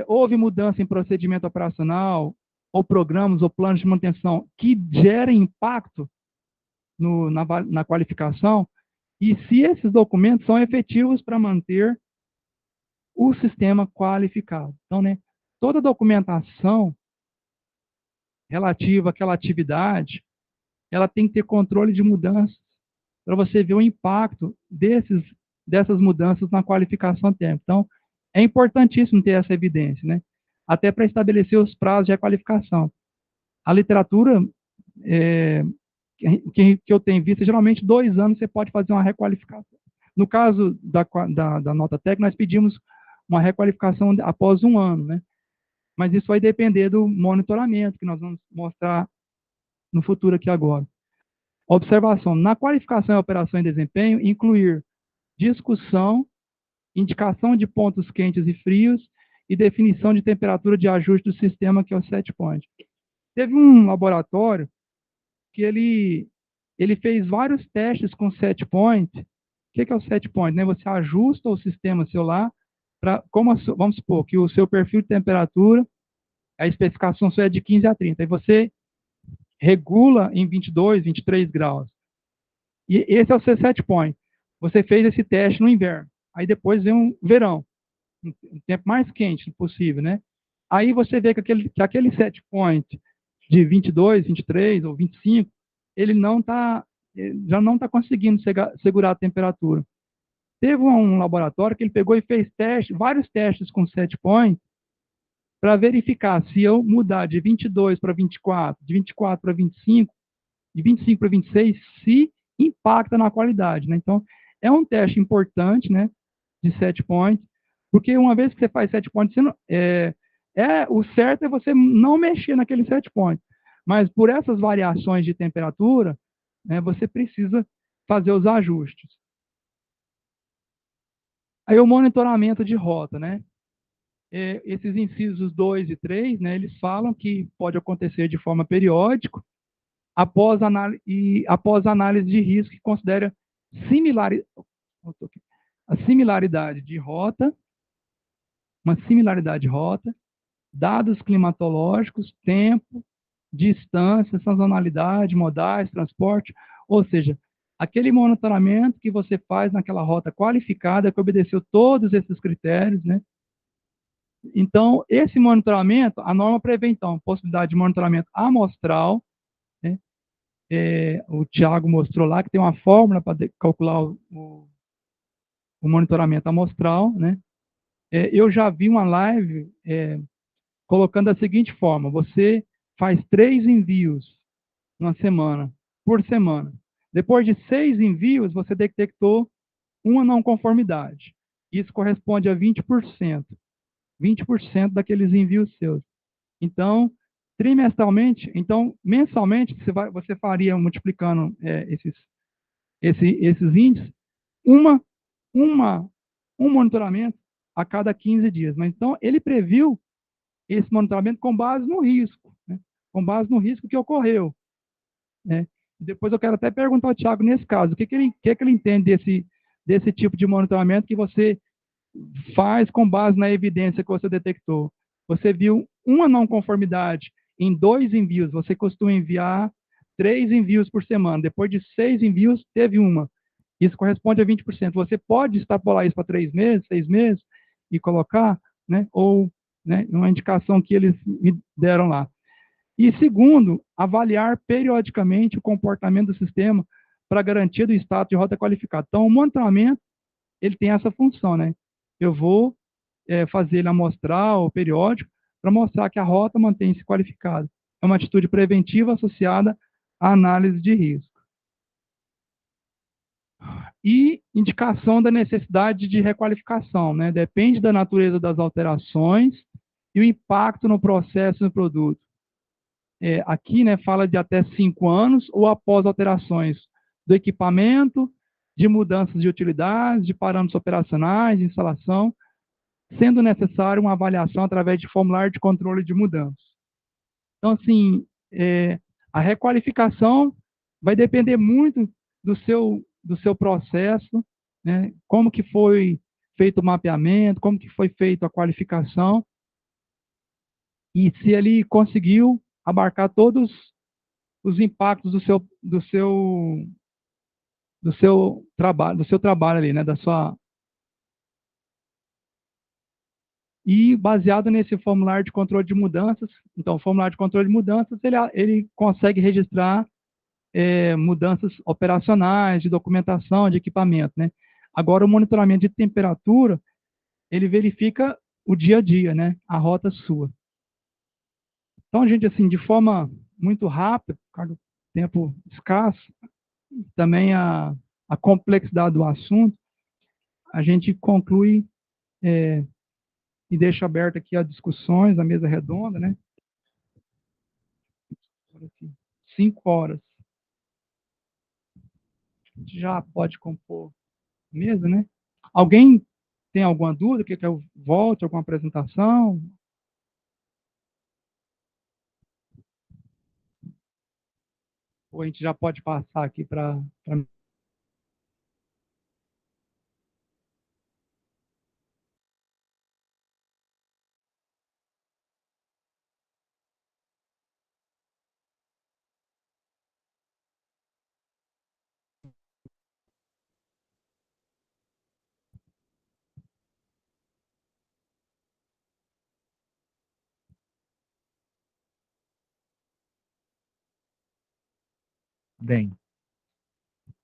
houve mudança em procedimento operacional, ou programas, ou planos de manutenção que gerem impacto na qualificação, e se esses documentos são efetivos para manter o sistema qualificado. Então, né, toda documentação relativa àquela atividade, ela tem que ter controle de mudanças para você ver o impacto dessas mudanças na qualificação técnica. Então, é importantíssimo ter essa evidência, né? Até para estabelecer os prazos de requalificação. A literatura que eu tenho visto, geralmente 2 anos você pode fazer uma requalificação. No caso da nota técnica, nós pedimos uma requalificação após 1 ano, né? Mas isso vai depender do monitoramento, que nós vamos mostrar no futuro aqui agora. Observação: na qualificação e operação em desempenho, incluir discussão, indicação de pontos quentes e frios e definição de temperatura de ajuste do sistema, que é o set point. Teve um laboratório que ele fez vários testes com set point. O que é o set point? Né? Você ajusta o sistema seu lá, vamos supor que o seu perfil de temperatura, a especificação sua é de 15 a 30, e você regula em 22, 23 graus. E esse é o seu set point. Você fez esse teste no inverno. Aí depois vem um verão, um tempo mais quente possível, né? Aí você vê que aquele set point de 22, 23 ou 25, ele já não está conseguindo segurar a temperatura. Teve um laboratório que ele pegou e fez vários testes com set point, para verificar se eu mudar de 22 para 24, de 24 para 25, de 25 para 26, se impacta na qualidade, né? Então, é um teste importante, né, de set point, porque uma vez que você faz set point, o certo é você não mexer naquele set point, mas por essas variações de temperatura, né, você precisa fazer os ajustes. Aí o monitoramento de rota, né? Esses incisos 2 e 3, né, eles falam que pode acontecer de forma periódica, após análise de risco, que considera a similaridade de rota, dados climatológicos, tempo, distância, sazonalidade, modais, transporte, ou seja, aquele monitoramento que você faz naquela rota qualificada, que obedeceu todos esses critérios, né? Então, esse monitoramento, a norma prevê, então, possibilidade de monitoramento amostral, né? O Tiago mostrou lá que tem uma fórmula para calcular o monitoramento amostral, né? Eu já vi uma live colocando da seguinte forma: você faz 3 envios na semana, por semana. Depois de 6 envios, você detectou uma não conformidade. Isso corresponde a 20%. 20% daqueles envios seus. Então, trimestralmente, então, mensalmente, você faria, multiplicando esses índices, um monitoramento a cada 15 dias. Mas, então, ele previu esse monitoramento com base no risco, né? Com base no risco que ocorreu, né? Depois eu quero até perguntar ao Tiago, nesse caso, o que ele entende desse tipo de monitoramento que você faz com base na evidência que você detectou. Você viu uma não conformidade em 2 envios, você costuma enviar 3 envios por semana. Depois de 6 envios, teve uma. Isso corresponde a 20%. Você pode extrapolar isso para 3 meses, 6 meses e colocar, né? Ou, né, uma indicação que eles me deram lá. E segundo, avaliar periodicamente o comportamento do sistema para garantia do status de rota qualificada. Então, o monitoramento, ele tem essa função, né? Eu vou fazer ele amostral, periódico, para mostrar que a rota mantém-se qualificada. É uma atitude preventiva associada à análise de risco. E indicação da necessidade de requalificação, né? Depende da natureza das alterações e o impacto no processo e no produto. Aqui, né, fala de até 5 anos ou após alterações do equipamento, de mudanças de utilidades, de parâmetros operacionais, de instalação, sendo necessário uma avaliação através de formulário de controle de mudanças. Então, assim, a requalificação vai depender muito do seu processo, né? Como que foi feito o mapeamento, como que foi feita a qualificação, e se ele conseguiu abarcar todos os impactos do seu trabalho ali, né? E baseado nesse formulário de controle de mudanças, então, o formulário de controle de mudanças, ele consegue registrar mudanças operacionais, de documentação, de equipamento, né? Agora, o monitoramento de temperatura, ele verifica o dia a dia, né? A rota sua. Então, gente, assim, de forma muito rápida, por causa do tempo escasso, também a complexidade do assunto, a gente conclui e deixa aberto aqui as discussões, a mesa redonda, né? 5 horas. A gente já pode compor mesa, né? Alguém tem alguma dúvida? Quer que eu volte? Alguma apresentação? Ou a gente já pode passar aqui para. Bem,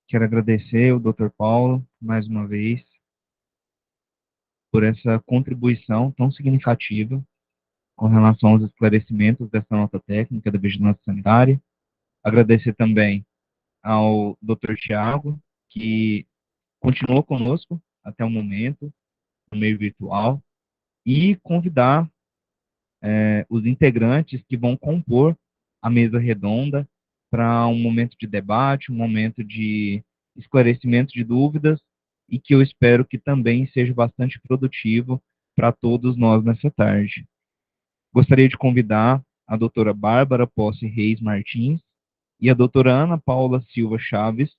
quero agradecer ao Dr. Paulo, mais uma vez, por essa contribuição tão significativa com relação aos esclarecimentos dessa nota técnica da vigilância sanitária. Agradecer também ao Dr. Tiago, que continuou conosco até o momento, no meio virtual, e convidar os integrantes que vão compor a mesa redonda para um momento de debate, um momento de esclarecimento de dúvidas, e que eu espero que também seja bastante produtivo para todos nós nessa tarde. Gostaria de convidar a doutora Bárbara Posse Reis Martins e a doutora Ana Paula Silva Chaves,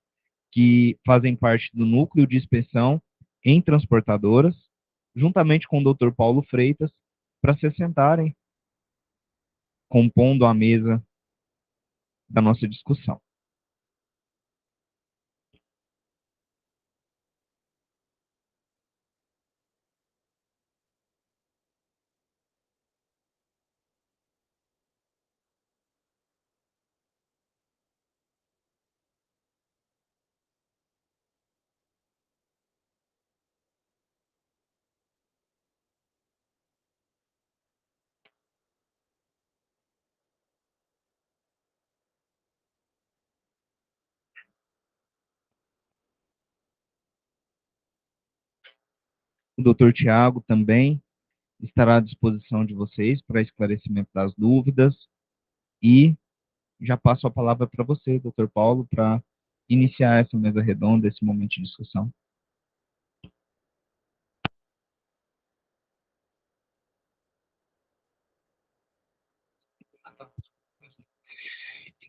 que fazem parte do núcleo de inspeção em transportadoras, juntamente com o Dr. Paulo Freitas, para se sentarem compondo a mesa da nossa discussão. O Dr. Tiago também estará à disposição de vocês para esclarecimento das dúvidas, e já passo a palavra para você, Dr. Paulo, para iniciar essa mesa redonda, esse momento de discussão.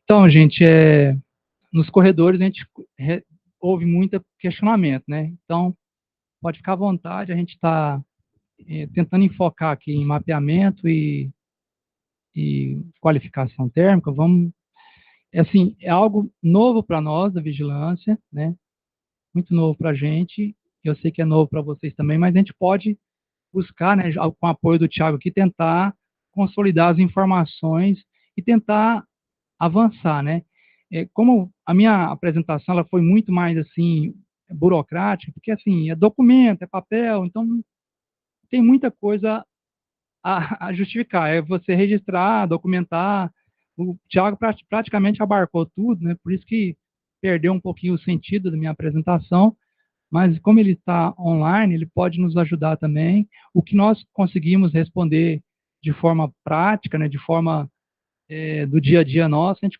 Então, gente, nos corredores a gente houve muito questionamento, né? Então, pode ficar à vontade, a gente está tentando enfocar aqui em mapeamento e qualificação térmica. Vamos, assim, é algo novo para nós da vigilância, né? Muito novo para a gente. Eu sei que é novo para vocês também, mas a gente pode buscar, né, com o apoio do Thiago aqui, tentar consolidar as informações e tentar avançar, né? Como a minha apresentação ela foi muito mais assim burocrática, porque assim é documento, é papel, então tem muita coisa a justificar. É você registrar, documentar. O Thiago praticamente abarcou tudo, né? Por isso que perdeu um pouquinho o sentido da minha apresentação, mas como ele está online, ele pode nos ajudar também. O que nós conseguimos responder de forma prática, né, de forma do dia a dia nosso, a gente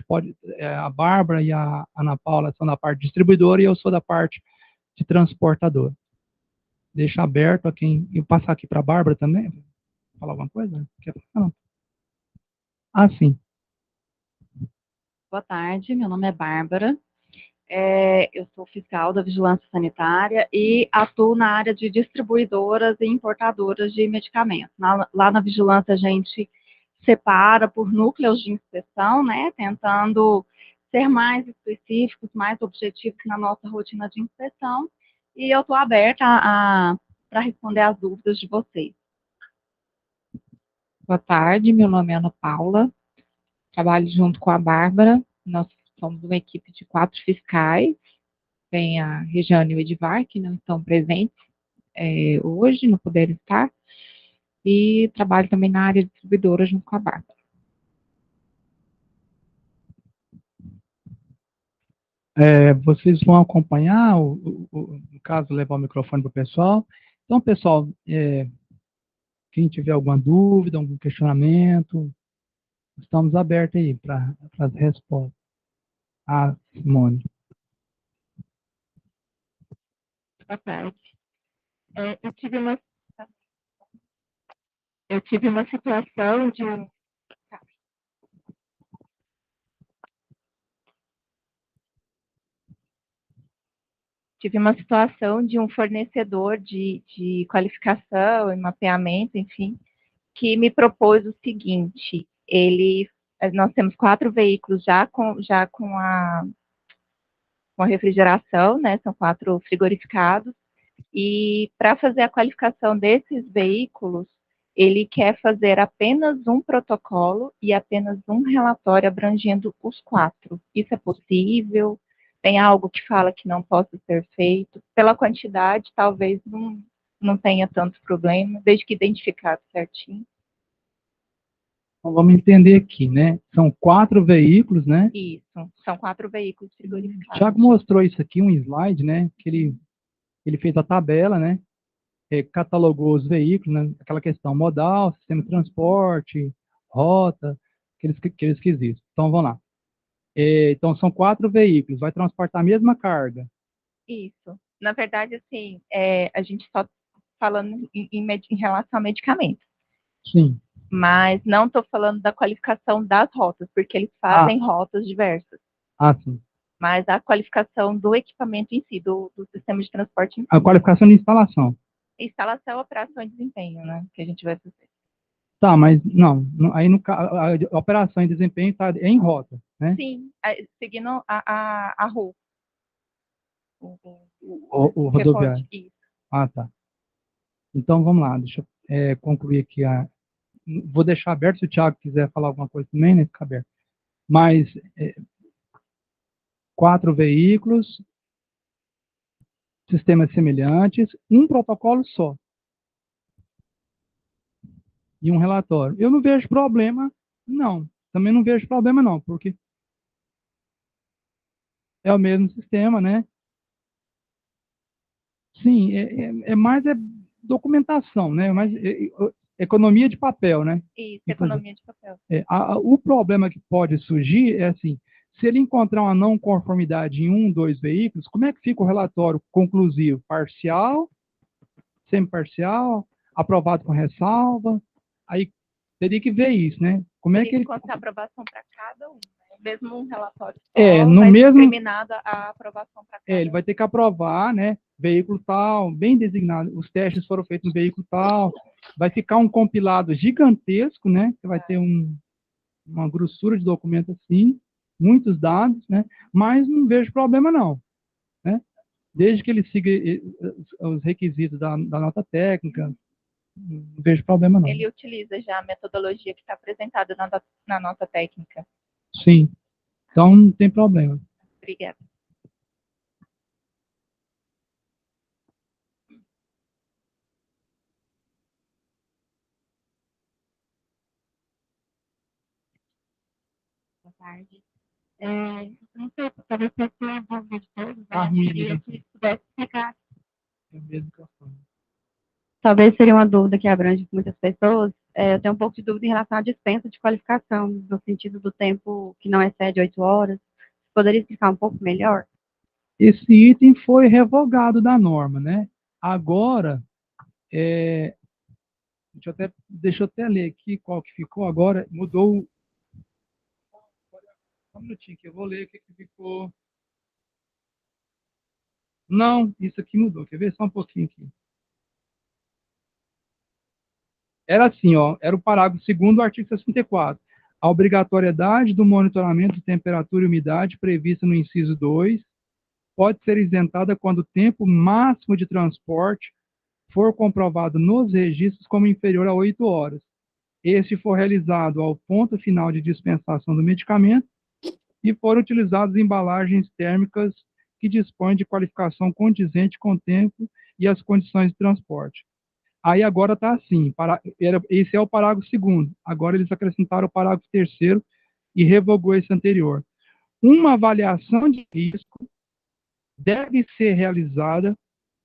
pode, a Bárbara e a Ana Paula são da parte distribuidora e eu sou da parte de transportador. Deixa aberto a quem, eu passar aqui para a Bárbara também, falar alguma coisa? Quer falar? Não. Ah, sim. Boa tarde, meu nome é Bárbara. Eu sou fiscal da Vigilância Sanitária e atuo na área de distribuidoras e importadoras de medicamentos. Lá na Vigilância a gente separa por núcleos de inspeção, né, tentando ser mais específicos, mais objetivos na nossa rotina de inspeção, e eu estou aberta para responder às dúvidas de vocês. Boa tarde, meu nome é Ana Paula, trabalho junto com a Bárbara, nós somos uma equipe de 4 fiscais, tem a Regiane e o Edivar, que não estão presentes hoje, não puderam estar, e trabalho também na área distribuidora junto com a Bárbara. Vocês vão acompanhar, no caso, levar o microfone para o pessoal. Então, pessoal, quem tiver alguma dúvida, algum questionamento, estamos abertos aí para as respostas. Ah, Simone. Boa tarde. Eu tive uma situação de um fornecedor de qualificação e mapeamento, enfim, que me propôs o seguinte: nós temos 4 veículos já com a refrigeração, né? São 4 frigorificados. E para fazer a qualificação desses veículos, ele quer fazer apenas um protocolo e apenas um relatório abrangendo os 4. Isso é possível? Tem algo que fala que não possa ser feito? Pela quantidade, talvez não tenha tanto problema, desde que identificado certinho. Então, vamos entender aqui, né? São 4 veículos, né? Isso, são 4 veículos frigorificados. Tiago mostrou isso aqui, um slide, né? Que ele fez a tabela, né? Catalogou os veículos, né? Aquela questão modal, sistema de transporte, rota, aqueles quesitos. Então, vamos lá. Então, são 4 veículos, vai transportar a mesma carga. Isso. Na verdade, assim, a gente só está falando em relação a medicamentos. Sim. Mas não estou falando da qualificação das rotas, porque eles fazem rotas diversas. Ah, sim. Mas a qualificação do equipamento em si, do sistema de transporte em si. A qualificação de instalação. Instalação, operação e desempenho, né? Que a gente vai fazer. Tá, mas não. Aí a operação e desempenho está em rota, né? Sim, seguindo a rua. O rodoviário. Isso. Ah, tá. Então, vamos lá. Deixa eu concluir aqui. Vou deixar aberto se o Thiago quiser falar alguma coisa também, né? Fica aberto. Mas 4 veículos, sistemas semelhantes, um protocolo só. E um relatório. Eu não vejo problema, não. Também não vejo problema, não, porque é o mesmo sistema, né? Sim, é mais documentação, né? Mais economia de papel, né? Isso, economia de papel. O problema que pode surgir é assim, se ele encontrar uma não conformidade em 1, 2 veículos, como é que fica o relatório conclusivo? Parcial, semi-parcial, aprovado com ressalva? Aí teria que ver isso, né? Como é que ele... constar aprovação para cada um, né? Mesmo um relatório só, no vai mesmo... discriminada a aprovação para cada ele vai ter que aprovar, né? Veículo tal, bem designado. Os testes foram feitos no veículo tal. Vai ficar um compilado gigantesco, né? Você vai ter uma grossura de documento assim, muitos dados, né? Mas não vejo problema não, né? Desde que ele siga os requisitos da nota técnica, não vejo problema não. Ele utiliza já a metodologia que está apresentada na nota técnica. Sim, então não tem problema. Obrigada. Boa tarde. Não sei, talvez você tenha dúvida de todos, né? Carminha, Queria que pudesse explicar. é o mesmo microfone. Talvez seria uma dúvida que abrange muitas pessoas. Eu tenho um pouco de dúvida em relação à dispensa de qualificação, no sentido do tempo que não excede 8 horas. Poderia explicar um pouco melhor? Esse item foi revogado da norma, né? Agora, deixa eu até ler aqui qual que ficou agora. Mudou. Só um minutinho que eu vou ler o que ficou. Não, isso aqui mudou. Quer ver? Só um pouquinho aqui. Era assim, ó, era o parágrafo 2º do artigo 64. A obrigatoriedade do monitoramento de temperatura e umidade prevista no inciso 2 pode ser isentada quando o tempo máximo de transporte for comprovado nos registros como inferior a 8 horas. Este for realizado ao ponto final de dispensação do medicamento e for utilizadas embalagens térmicas que dispõem de qualificação condizente com o tempo e as condições de transporte. Aí agora está assim, esse é o parágrafo 2º, agora eles acrescentaram o parágrafo 3º e revogou esse anterior. Uma avaliação de risco deve ser realizada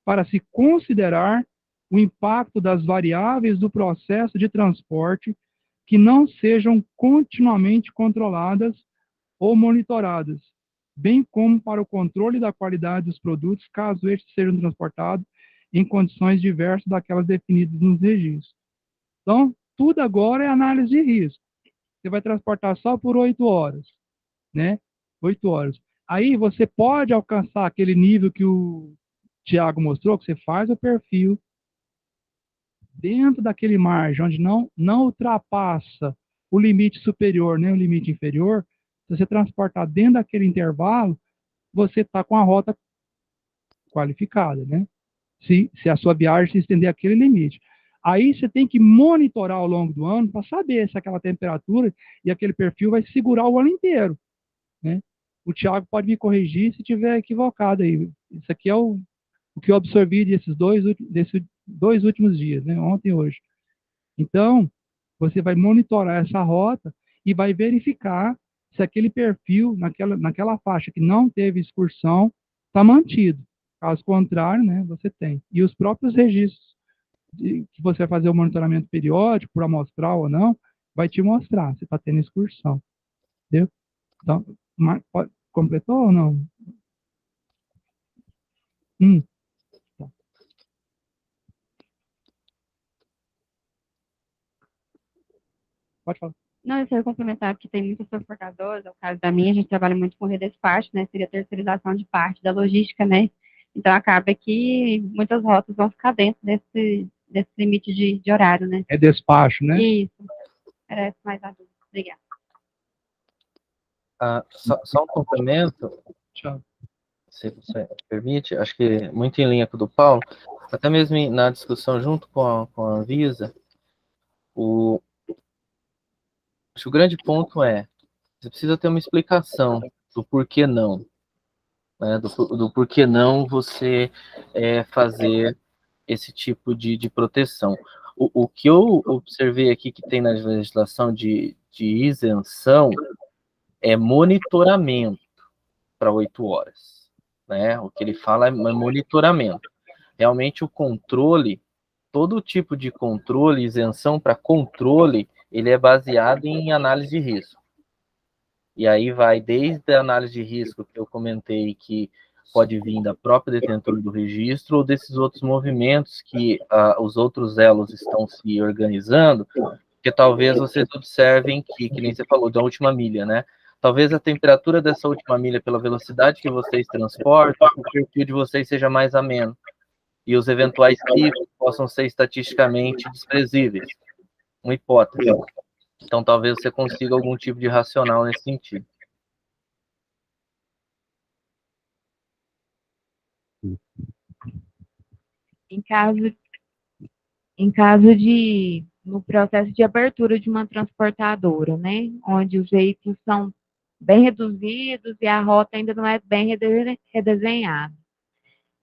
para se considerar o impacto das variáveis do processo de transporte que não sejam continuamente controladas ou monitoradas, bem como para o controle da qualidade dos produtos, caso estes sejam transportados em condições diversas daquelas definidas nos registros. Então, tudo agora é análise de risco. Você vai transportar só por 8 horas, né? 8 horas. Aí você pode alcançar aquele nível que o Tiago mostrou, que você faz o perfil dentro daquele margem, onde não ultrapassa o limite superior nem o limite inferior. Se você transportar dentro daquele intervalo, você está com a rota qualificada, né? Se a sua viagem se estender aquele limite. Aí você tem que monitorar ao longo do ano para saber se aquela temperatura e aquele perfil vai segurar o ano inteiro, né? O Thiago pode me corrigir se estiver equivocado aí. Isso aqui é o que eu absorvi desses dois últimos dias, né? Ontem e hoje. Então, você vai monitorar essa rota e vai verificar se aquele perfil, naquela faixa que não teve excursão, está mantido. Caso contrário, né, você tem. E os próprios registros que você vai fazer o monitoramento periódico, por amostral ou não, vai te mostrar se está tendo excursão. Entendeu? Então, completou ou não? Tá. Pode falar. Não, eu quero complementar, porque tem muitas transportadoras, é o caso da minha, a gente trabalha muito com redespacho, né, seria terceirização de parte da logística, né, então acaba que muitas rotas vão ficar dentro desse limite de horário, né. É despacho, né? Isso, era mais a dúvida. Obrigada. Só um complemento, Tchau. se você permite, acho que muito em linha com o do Paulo, até mesmo na discussão junto com a Anvisa, acho que o grande ponto é, você precisa ter uma explicação do porquê não, né, do porquê não você fazer esse tipo de proteção. O que eu observei aqui que tem na legislação de isenção é monitoramento para 8 horas, né? O que ele fala é monitoramento. Realmente o controle, todo tipo de controle, isenção para controle, ele é baseado em análise de risco. E aí vai desde a análise de risco que eu comentei que pode vir da própria detentora do registro ou desses outros movimentos que os outros elos estão se organizando, que talvez vocês observem que nem você falou, da última milha, né? Talvez a temperatura dessa última milha, pela velocidade que vocês transportam, o perfil de vocês seja mais ameno. E os eventuais picos possam ser estatisticamente desprezíveis. Uma hipótese. Então, talvez você consiga algum tipo de racional nesse sentido. No processo de abertura de uma transportadora, né, onde os veículos são bem reduzidos e a rota ainda não é bem redesenhada.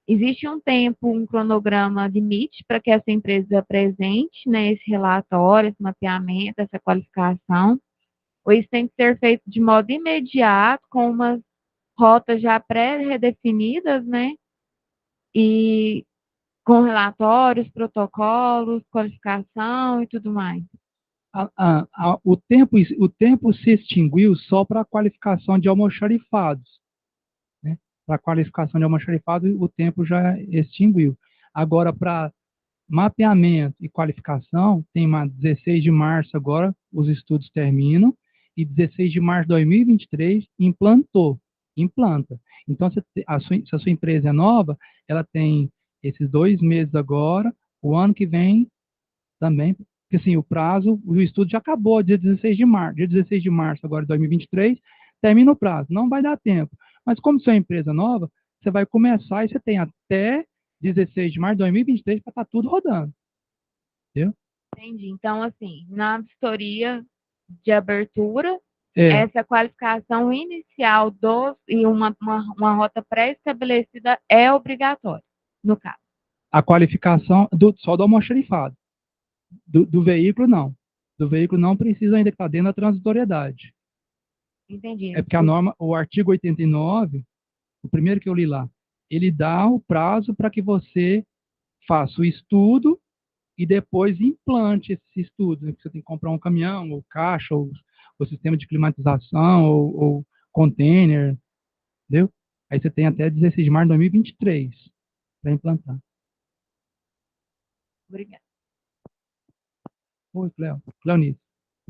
Existe um tempo, um cronograma limite para que essa empresa apresente, né, esse relatório, esse mapeamento, essa qualificação, Ou isso tem que ser feito de modo imediato, com umas rotas já pré-redefinidas, né? E com relatórios, protocolos, qualificação e tudo mais. O tempo se extinguiu só para a qualificação de almoxarifados, né? Para a qualificação de almoxarifados, o tempo já extinguiu. Agora, para mapeamento e qualificação, tem 16 de março agora, os estudos terminam, e 16 de março de 2023, implanta. Então, se a sua empresa é nova, ela tem esses 2 meses agora, o ano que vem também, porque assim, o estudo já acabou, dia 16 de março. Dia 16 de março agora de 2023, termina o prazo. Não vai dar tempo. Mas como sua empresa nova, você vai começar e você tem até 16 de março de 2023 para estar tudo rodando. Entendeu? Entendi. Então, assim, na vistoria de abertura, essa qualificação inicial e uma rota pré-estabelecida é obrigatória, no caso. A qualificação só do almoxarifado. Do veículo, não. Do veículo não precisa ainda estar dentro da transitoriedade. Entendi. É porque a norma, o artigo 89, o primeiro que eu li lá, ele dá o prazo para que você faça o estudo e depois implante esse estudo. Né? Você tem que comprar um caminhão, ou caixa, ou sistema de climatização, ou container, entendeu? Aí você tem até 16 de março de 2023 para implantar. Obrigada. Oi, Cleonice.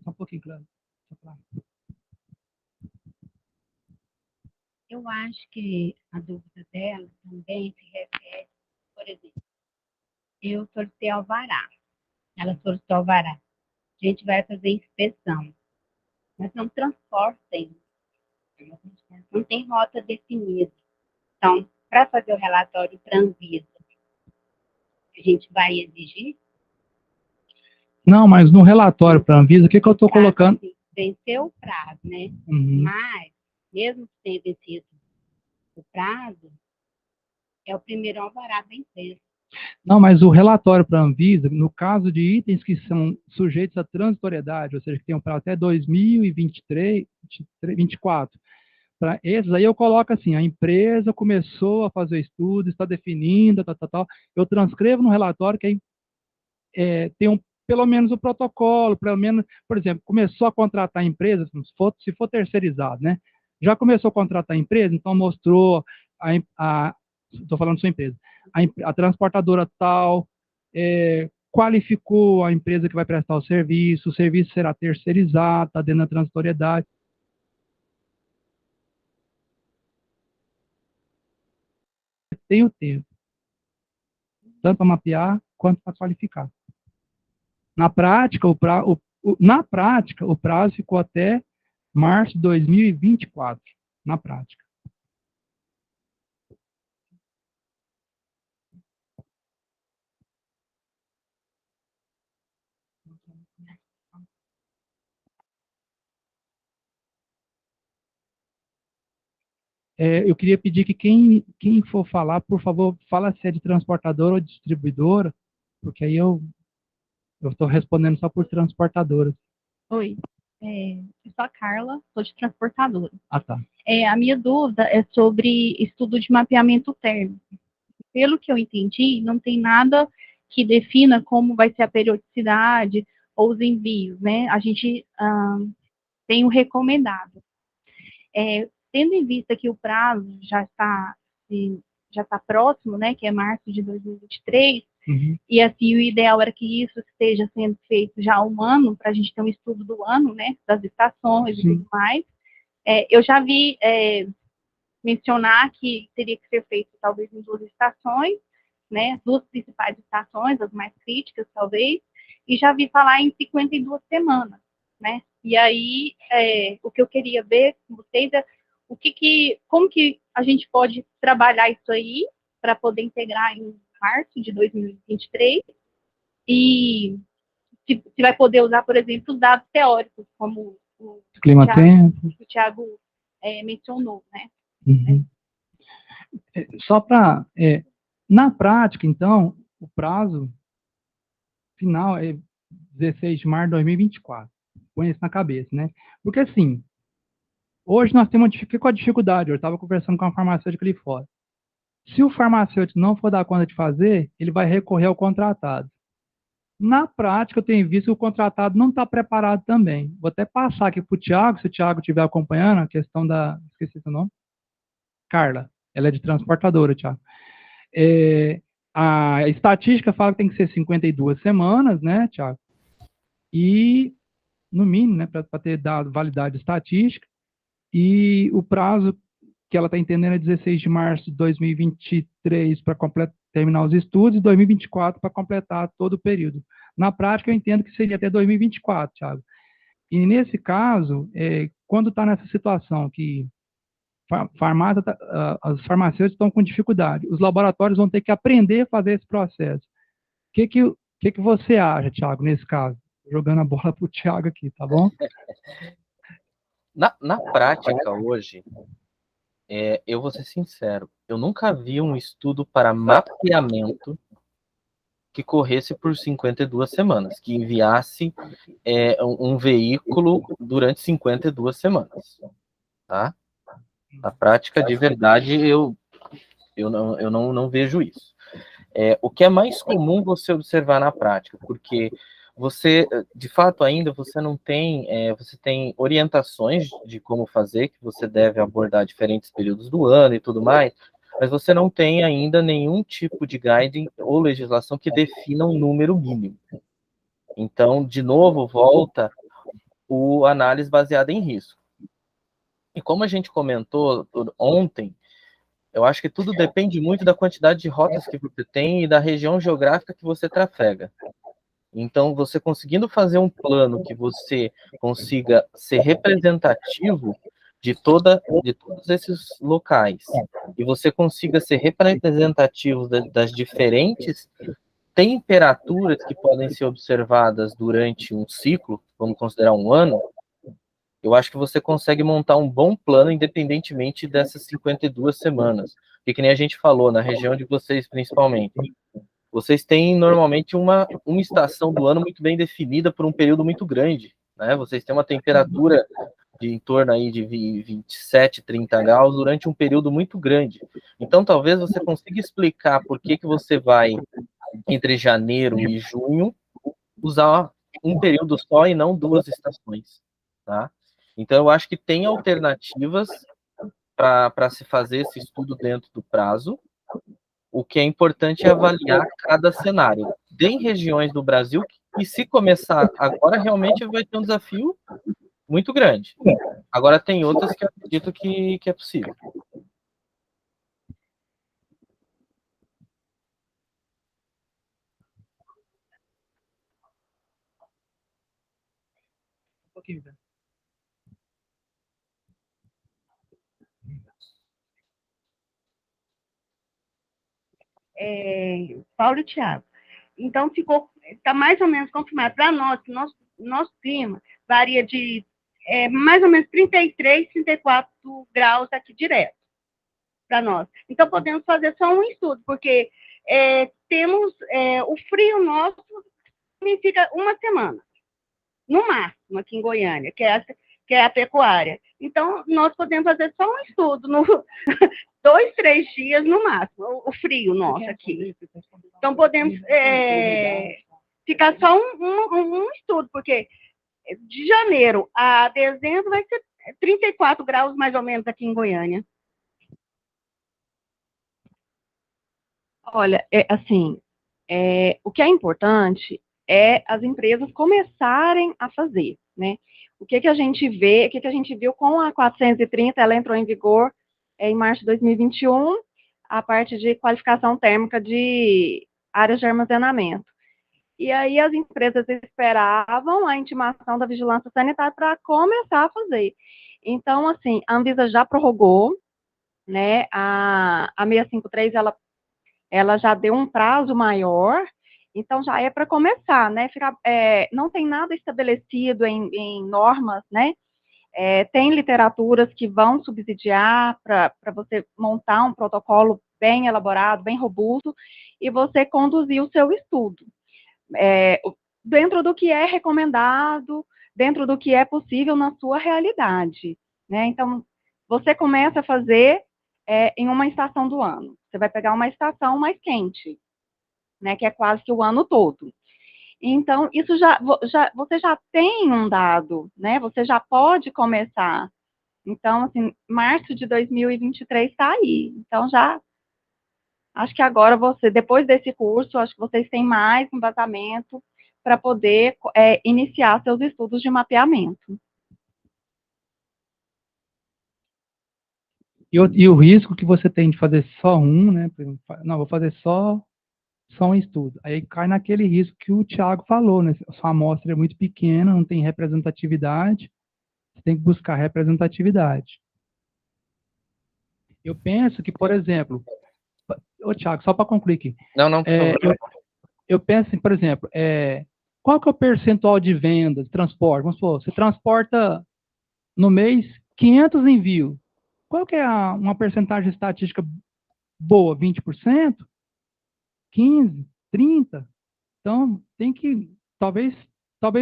Só um pouquinho, Cleonice. Eu acho que a dúvida dela também se refere, por exemplo, eu solicitei alvará, ela solicitou alvará, a gente vai fazer inspeção, mas não transportem, não tem rota definida. Então, para fazer o relatório para a Anvisa, a gente vai exigir? Não, mas no relatório para a Anvisa, o que eu estou colocando? Assim, venceu o prazo, né? Uhum. Mas, mesmo que tenha vencido o prazo, é o primeiro alvará da empresa. Não, mas o relatório para a Anvisa, no caso de itens que são sujeitos à transitoriedade, ou seja, que tem um prazo até 2023, 2024, para esses aí eu coloco assim, a empresa começou a fazer estudo, está definindo, tal. Eu transcrevo no relatório que tem pelo menos o protocolo, pelo menos, por exemplo, começou a contratar a empresa, se for terceirizado, né? Já começou a contratar a empresa, então mostrou estou falando da sua empresa, a transportadora tal, qualificou a empresa que vai prestar o serviço será terceirizado, está dentro da transitoriedade. Tem o tempo, tanto para mapear quanto para qualificar. Na prática, o prazo ficou até março de 2024, na prática. Eu queria pedir que quem for falar, por favor, fala se é de transportadora ou distribuidora, porque aí eu estou respondendo só por transportadora. Oi, eu sou a Carla, sou de transportadora. Ah, tá. A minha dúvida é sobre estudo de mapeamento térmico. Pelo que eu entendi, não tem nada que defina como vai ser a periodicidade ou os envios, né? A gente tem o recomendado. Tendo em vista que o prazo já está próximo, né, que é março de 2023, e assim, o ideal era que isso esteja sendo feito já há um ano, para a gente ter um estudo do ano, né, das estações e tudo mais. Eu já vi mencionar que teria que ser feito talvez em 2 estações, né, 2 principais estações, as mais críticas talvez, e já vi falar em 52 semanas, né, e aí o que eu queria ver com vocês é como que a gente pode trabalhar isso aí para poder integrar em março de 2023 e se vai poder usar, por exemplo, os dados teóricos, como o Thiago mencionou, né? Uhum. Só para... na prática, então, o prazo final é 16 de março de 2024. põe isso na cabeça, né? Porque, assim, hoje nós temos uma dificuldade. Eu estava conversando com uma farmacêutica ali fora. Se o farmacêutico não for dar conta de fazer, ele vai recorrer ao contratado. Na prática, eu tenho visto que o contratado não está preparado também. Vou até passar aqui para o Thiago, se o Thiago estiver acompanhando, a questão da... Esqueci seu nome. Carla. Ela é de transportadora, Thiago. A estatística fala que tem que ser 52 semanas, né, Thiago? E, no mínimo, né, para ter dado validade estatística. E o prazo que ela está entendendo é 16 de março de 2023 para terminar os estudos e 2024 para completar todo o período. Na prática, eu entendo que seria até 2024, Thiago. E nesse caso, quando está nessa situação que as farmacêuticas estão com dificuldade, os laboratórios vão ter que aprender a fazer esse processo. O que você acha, Thiago, nesse caso? Jogando a bola para o Thiago aqui, tá bom? Na prática, hoje, eu vou ser sincero, eu nunca vi um estudo para mapeamento que corresse por 52 semanas, que enviasse um veículo durante 52 semanas, tá? Na prática, de verdade, eu não vejo isso. O que é mais comum você observar na prática, porque você, de fato, ainda você não tem, você tem orientações de como fazer, que você deve abordar diferentes períodos do ano e tudo mais, mas você não tem ainda nenhum tipo de guiding ou legislação que defina um número mínimo. Então, de novo, volta o análise baseada em risco. E como a gente comentou ontem, eu acho que tudo depende muito da quantidade de rotas que você tem e da região geográfica que você trafega. Então, você conseguindo fazer um plano que você consiga ser representativo de todos esses locais, e você consiga ser representativo das diferentes temperaturas que podem ser observadas durante um ciclo, vamos considerar um ano, eu acho que você consegue montar um bom plano independentemente dessas 52 semanas. E que nem a gente falou, na região de vocês principalmente. Vocês têm normalmente uma estação do ano muito bem definida por um período muito grande, né? Vocês têm uma temperatura de em torno aí de 27, 30 graus durante um período muito grande. Então, talvez você consiga explicar por que você vai, entre janeiro e junho, usar um período só e não duas estações, tá? Então, eu acho que tem alternativas para se fazer esse estudo dentro do prazo. O que é importante é avaliar cada cenário. Tem regiões do Brasil que, se começar agora, realmente vai ter um desafio muito grande. Agora, tem outras que eu acredito que é possível. Um pouquinho, velho. Paulo e Thiago. Então, está mais ou menos confirmado para nós, que nosso clima varia de mais ou menos 33, 34 graus aqui direto para nós. Então, podemos fazer só um estudo, porque temos o frio nosso significa uma semana, no máximo, aqui em Goiânia, que é a pecuária. Então, nós podemos fazer só um estudo, 2, 3 dias no máximo, o frio nosso aqui. Então, podemos ficar só um estudo, porque de janeiro a dezembro vai ser 34 graus, mais ou menos, aqui em Goiânia. Olha, assim, o que é importante é as empresas começarem a fazer, né? O que a gente viu com a 430, ela entrou em vigor em março de 2021, a parte de qualificação térmica de áreas de armazenamento. E aí as empresas esperavam a intimação da vigilância sanitária para começar a fazer. Então, assim, a Anvisa já prorrogou, né? A 653, ela já deu um prazo maior, então já é para começar, né? Não tem nada estabelecido em normas, né? Tem literaturas que vão subsidiar para você montar um protocolo bem elaborado, bem robusto, e você conduzir o seu estudo. Dentro do que é recomendado, dentro do que é possível na sua realidade, né? Então, você começa a fazer em uma estação do ano. Você vai pegar uma estação mais quente, né? Que é quase que o ano todo. Então, isso você já tem um dado, né? Você já pode começar. Então, assim, março de 2023 está aí. Então, já acho que agora depois desse curso, acho que vocês têm mais embasamento para poder iniciar seus estudos de mapeamento. E o risco que você tem de fazer só um, né? Não, vou fazer só um estudo. Aí cai naquele risco que o Thiago falou, né? Sua amostra é muito pequena, não tem representatividade, você tem que buscar representatividade. Eu penso que, por exemplo, ô Thiago, só para concluir aqui. Não, por favor. Eu penso, por exemplo, qual que é o percentual de vendas, de transporte? Vamos supor, você transporta no mês 500 envios. Qual que é uma percentagem estatística boa? 20%? 15%? 30%? Então, tem que, talvez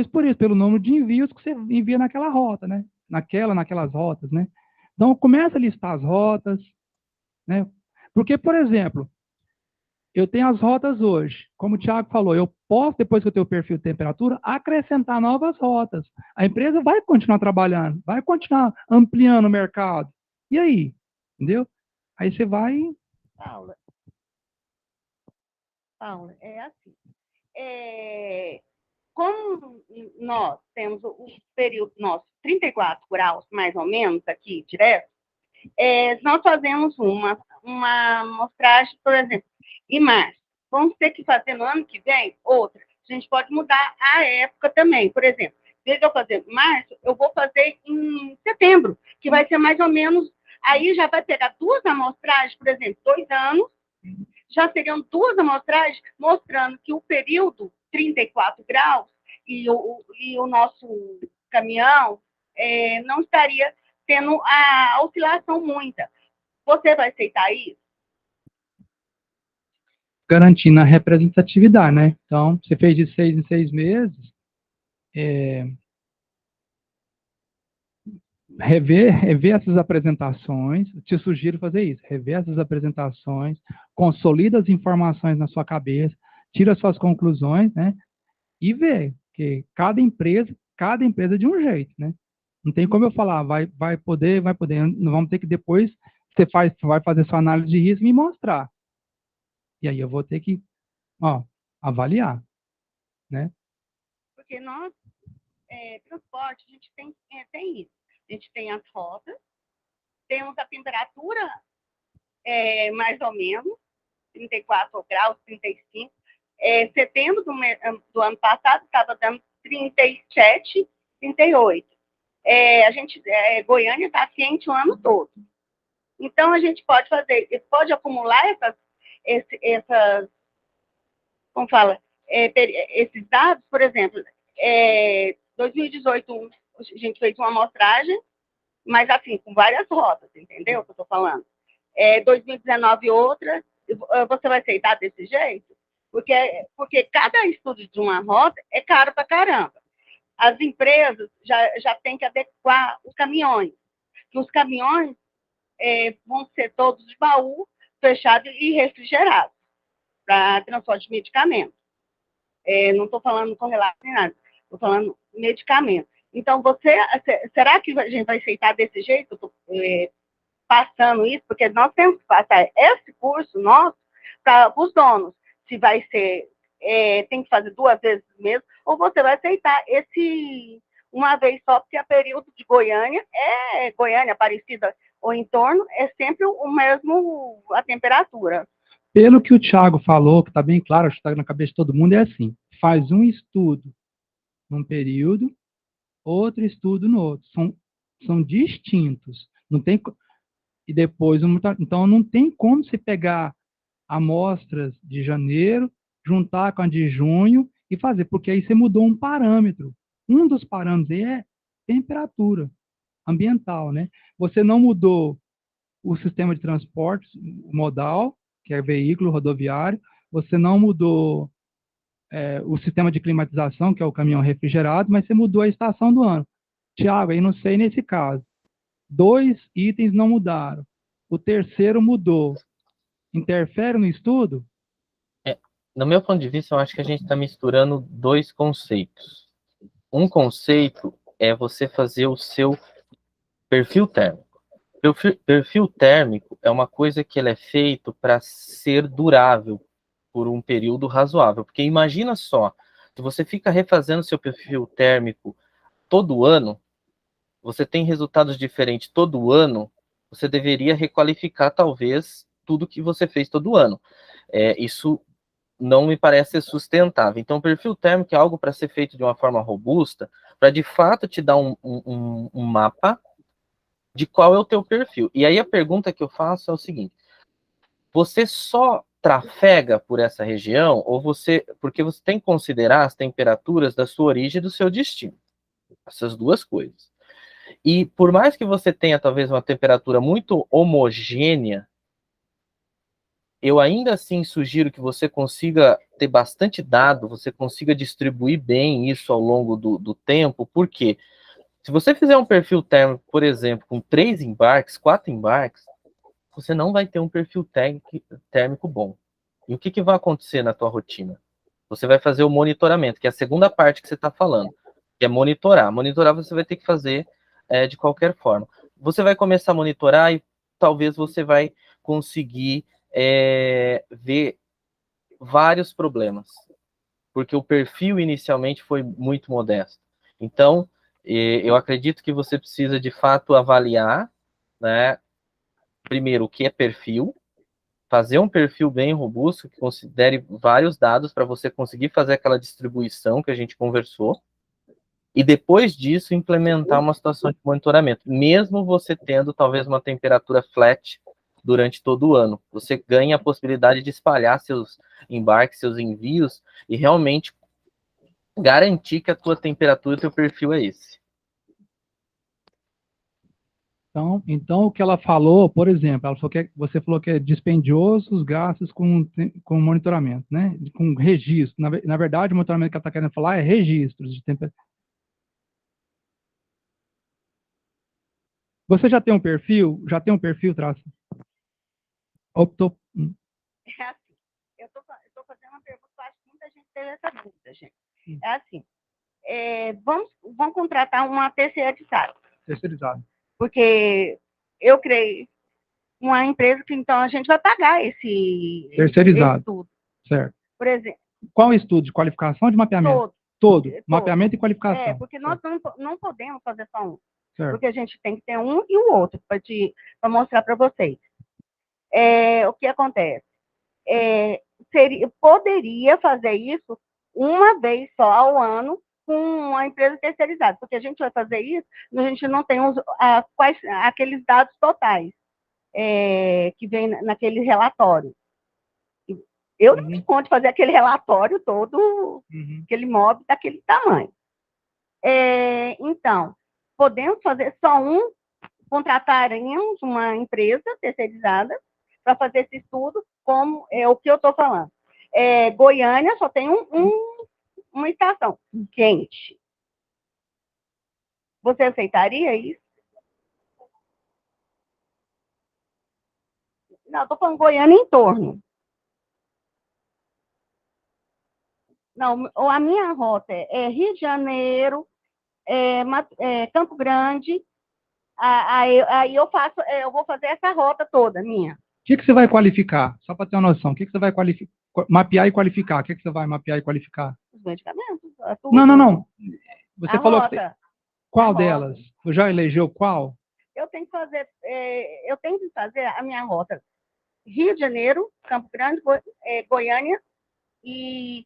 por isso, pelo número de envios que você envia naquela rota, né? Naquelas rotas, né? Então, começa a listar as rotas, né? Porque, por exemplo, eu tenho as rotas hoje. Como o Thiago falou, eu posso, depois que eu tenho o perfil de temperatura, acrescentar novas rotas. A empresa vai continuar trabalhando, vai continuar ampliando o mercado. E aí? Entendeu? Aí você vai... Paula, é assim. Como nós temos o período nosso, 34 graus, mais ou menos, aqui, direto, nós fazemos uma amostragem, por exemplo, em março. Vamos ter que fazer no ano que vem outra. A gente pode mudar a época também. Por exemplo, em vez de eu fazer em março, eu vou fazer em setembro, que vai ser mais ou menos... Aí já vai pegar 2 amostragens, por exemplo, 2 anos, já seriam 2 amostragens mostrando que o período 34 graus e o nosso caminhão não estaria tendo a oscilação muita. Você vai aceitar isso? Garantindo a representatividade, né? Então, você fez de 6 em 6 meses, rever essas apresentações, te sugiro fazer isso, rever essas apresentações, consolida as informações na sua cabeça, tira suas conclusões, né? E ver que cada empresa é de um jeito, né? Não tem como eu falar, vai poder, não vamos ter que depois, você vai fazer sua análise de risco e me mostrar. E aí eu vou ter que, avaliar, né? Porque nós, transporte, a gente tem isso. A gente tem as rotas, temos a temperatura mais ou menos, 34 graus, 35. Setembro do ano passado estava dando 37, 38. Goiânia está quente o ano todo. Então, a gente pode acumular essas como fala, esses dados, por exemplo, 2018 a gente fez uma amostragem, mas assim, com várias rotas, entendeu o que eu estou falando? 2019 outra, você vai aceitar desse jeito? Porque cada estudo de uma rota é caro para caramba. As empresas já têm que adequar os caminhões, que os caminhões vão ser todos de baú, fechados e refrigerados, para transporte de medicamentos. Não estou falando correlato nem nada, estou falando medicamento. Então, será que a gente vai aceitar desse jeito? Eu estou passando isso, porque nós temos que passar esse curso nosso para os donos. Se vai ser, tem que fazer 2 vezes mesmo, ou você vai aceitar uma vez só, porque a período de Goiânia, Aparecida ou em torno, é sempre o mesmo, a temperatura. Pelo que o Thiago falou, que está bem claro, acho que está na cabeça de todo mundo, é assim, faz um estudo num período, outro estudo no outro. São distintos. Não tem, e depois, então não tem como você pegar amostras de janeiro, juntar com a de junho e fazer, porque aí você mudou um parâmetro. Um dos parâmetros aí é temperatura ambiental, né? Você não mudou o sistema de transporte modal, que é veículo rodoviário, você não mudou o sistema de climatização, que é o caminhão refrigerado, mas você mudou a estação do ano. Tiago, aí não sei nesse caso. 2 itens não mudaram. O terceiro mudou. Interfere no estudo? No meu ponto de vista, eu acho que a gente está misturando dois conceitos. Um conceito é você fazer o seu perfil térmico. Perfil térmico é uma coisa que ele é feito para ser durável por um período razoável. Porque imagina só, se você fica refazendo seu perfil térmico todo ano, você tem resultados diferentes todo ano, você deveria requalificar talvez tudo que você fez todo ano. Isso não me parece sustentável. Então, o perfil térmico é algo para ser feito de uma forma robusta, para de fato te dar um mapa de qual é o teu perfil. E aí a pergunta que eu faço é o seguinte: você só trafega por essa região, ou porque você tem que considerar as temperaturas da sua origem e do seu destino. Essas duas coisas. E por mais que você tenha talvez uma temperatura muito homogênea, eu ainda assim sugiro que você consiga ter bastante dado, você consiga distribuir bem isso ao longo do tempo, porque se você fizer um perfil térmico, por exemplo, com 3 embarques, 4 embarques, você não vai ter um perfil térmico bom. E o que vai acontecer na tua rotina? Você vai fazer o monitoramento, que é a segunda parte que você está falando, que é monitorar. Monitorar você vai ter que fazer de qualquer forma. Você vai começar a monitorar e talvez você vai conseguir ver vários problemas, porque o perfil inicialmente foi muito modesto. Então, eu acredito que você precisa de fato avaliar, né, primeiro o que é perfil, fazer um perfil bem robusto que considere vários dados para você conseguir fazer aquela distribuição que a gente conversou, e depois disso implementar uma situação de monitoramento, mesmo você tendo talvez uma temperatura flat durante todo o ano. Você ganha a possibilidade de espalhar seus embarques, seus envios, e realmente garantir que a tua temperatura e teu perfil é esse. Então, o que ela falou, por exemplo, você falou que é dispendioso os gastos com monitoramento, né? Com registro. Na verdade, o monitoramento que ela está querendo falar é registros de temperatura. Você já tem um perfil? Já tem um perfil, Traça? Optou. É assim, eu estou fazendo uma pergunta que eu acho que muita gente teve essa dúvida, gente. É assim, vamos contratar uma terceirizada. Terceirizado. Porque eu criei uma empresa que, então, a gente vai pagar esse Terceirizado. estudo. Certo. Por exemplo, Qual estudo? De qualificação ou de mapeamento? Todo. Mapeamento e qualificação. porque nós não podemos fazer só um. Certo. Porque a gente tem que ter um e o outro para mostrar para vocês. O que acontece? Poderia fazer isso uma vez só ao ano com uma empresa terceirizada, porque a gente vai fazer isso, a gente não tem aqueles dados totais que vem naquele relatório. Eu não tenho conta de fazer aquele relatório todo, aquele mob daquele tamanho. Então, podemos fazer só um, contrataríamos uma empresa terceirizada para fazer esse estudo, como é o que eu estou falando. Goiânia só tem uma estação quente. Você aceitaria isso? Não, estou falando Goiânia em torno. Não, a minha rota é Rio de Janeiro, Campo Grande. Aí eu vou fazer essa rota toda minha. O que você vai qualificar? Só para ter uma noção. O que você vai mapear e qualificar? O que você vai mapear e qualificar? Os medicamentos. Não. Você falou rota. Qual delas? Você já elegeu qual? Eu tenho que fazer a minha rota. Rio de Janeiro, Campo Grande, Goiânia e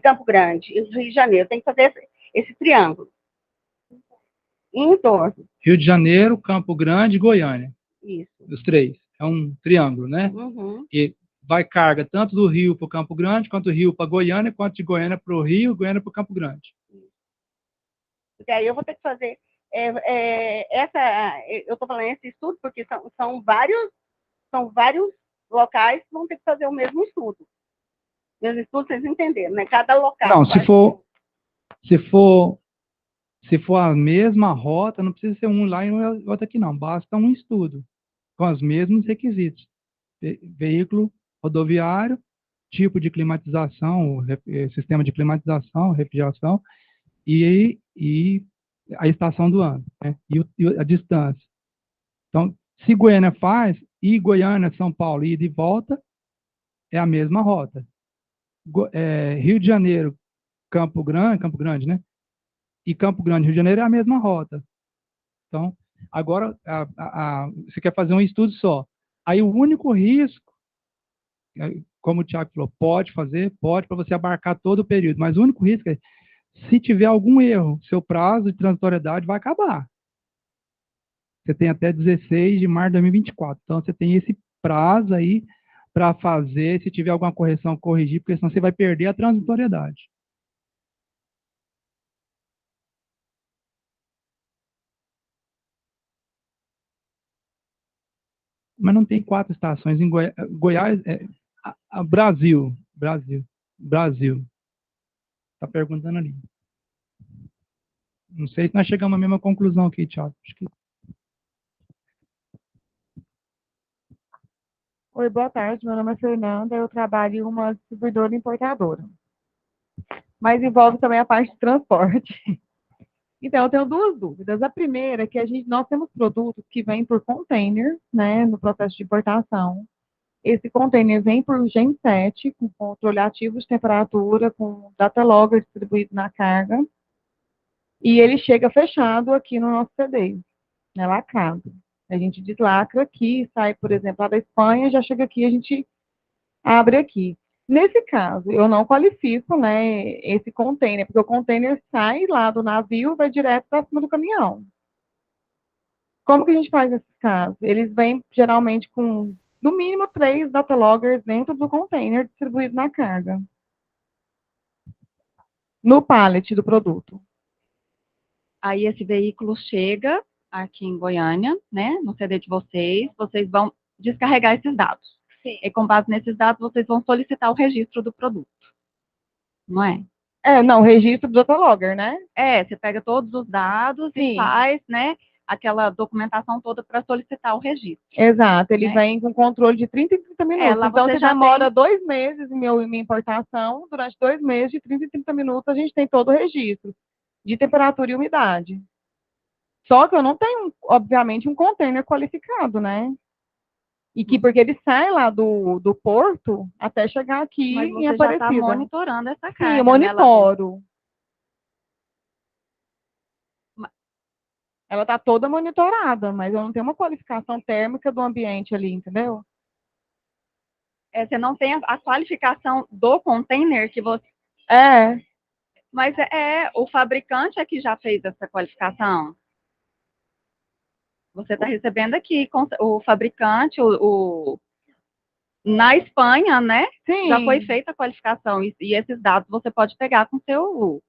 Campo Grande, e Rio de Janeiro. Tem que fazer esse triângulo. Em torno. Rio de Janeiro, Campo Grande e Goiânia. Isso. Os 3. É um triângulo, né? Uhum. E vai carga tanto do Rio para o Campo Grande, quanto do Rio para Goiânia, quanto de Goiânia para o Rio, Goiânia para o Campo Grande. Porque aí eu vou ter que fazer eu estou falando esse estudo porque são vários locais que vão ter que fazer o mesmo estudo. Meus estudos, vocês entenderam, né? Cada local. Não, se for a mesma rota, não precisa ser um lá e outro aqui, não. Basta um estudo com os mesmos requisitos. Veículo rodoviário, tipo de climatização, sistema de climatização, refrigeração e a estação do ano, né? E a distância. Então, se Goiânia faz, e Goiânia, São Paulo, ida e volta, é a mesma rota. Rio de Janeiro, Campo Grande, né? E Campo Grande, Rio de Janeiro é a mesma rota. Então, agora, você quer fazer um estudo só. Aí o único risco, como o Thiago falou, pode, para você abarcar todo o período, mas o único risco é, se tiver algum erro, seu prazo de transitoriedade vai acabar. Você tem até 16 de março de 2024. Então, você tem esse prazo aí para fazer, se tiver alguma correção, corrigir, porque senão você vai perder a transitoriedade. Mas não tem 4 estações em Goiás. Brasil. Está perguntando ali. Não sei se nós chegamos à mesma conclusão aqui, Thiago. Acho que... Oi, boa tarde. Meu nome é Fernanda. Eu trabalho em uma distribuidora importadora. Mas envolve também a parte de transporte. Então, eu tenho 2 dúvidas. A primeira é que nós temos produtos que vêm por container, né, no processo de importação. Esse container vem por Gen 7, com controle ativo de temperatura, com data logger distribuído na carga. E ele chega fechado aqui no nosso CD, né, lacrado. A gente deslacra aqui, sai, por exemplo, lá da Espanha, já chega aqui, a gente abre aqui. Nesse caso, eu não qualifico, né, esse container, porque o container sai lá do navio e vai direto para cima do caminhão. Como que a gente faz nesse caso? Eles vêm geralmente com, no mínimo, 3 data loggers dentro do container distribuído na carga. No pallet do produto. Aí esse veículo chega aqui em Goiânia, né, no CD de vocês vão descarregar esses dados. Sim. E com base nesses dados, vocês vão solicitar o registro do produto. Não é? Não, registro do data logger, né? Você pega todos os dados Sim. e faz, né, aquela documentação toda para solicitar o registro. Exato, ele né? vem com controle de 30 em 30 minutos. Lá então, você se já demora 2 meses em minha importação, durante 2 meses, de 30 em 30 minutos, a gente tem todo o registro de temperatura e umidade. Só que eu não tenho, obviamente, um container qualificado, né? E que porque ele sai lá do porto até chegar aqui Mas em você já Aparecida. está monitorando essa carga. Sim, eu monitoro. Ela está toda monitorada, mas eu não tenho uma qualificação térmica do ambiente ali, entendeu? Você não tem a qualificação do container que você... Mas o fabricante é que já fez essa qualificação. Você está recebendo aqui o fabricante, na Espanha, né? Sim. Já foi feita a qualificação e esses dados você pode pegar com o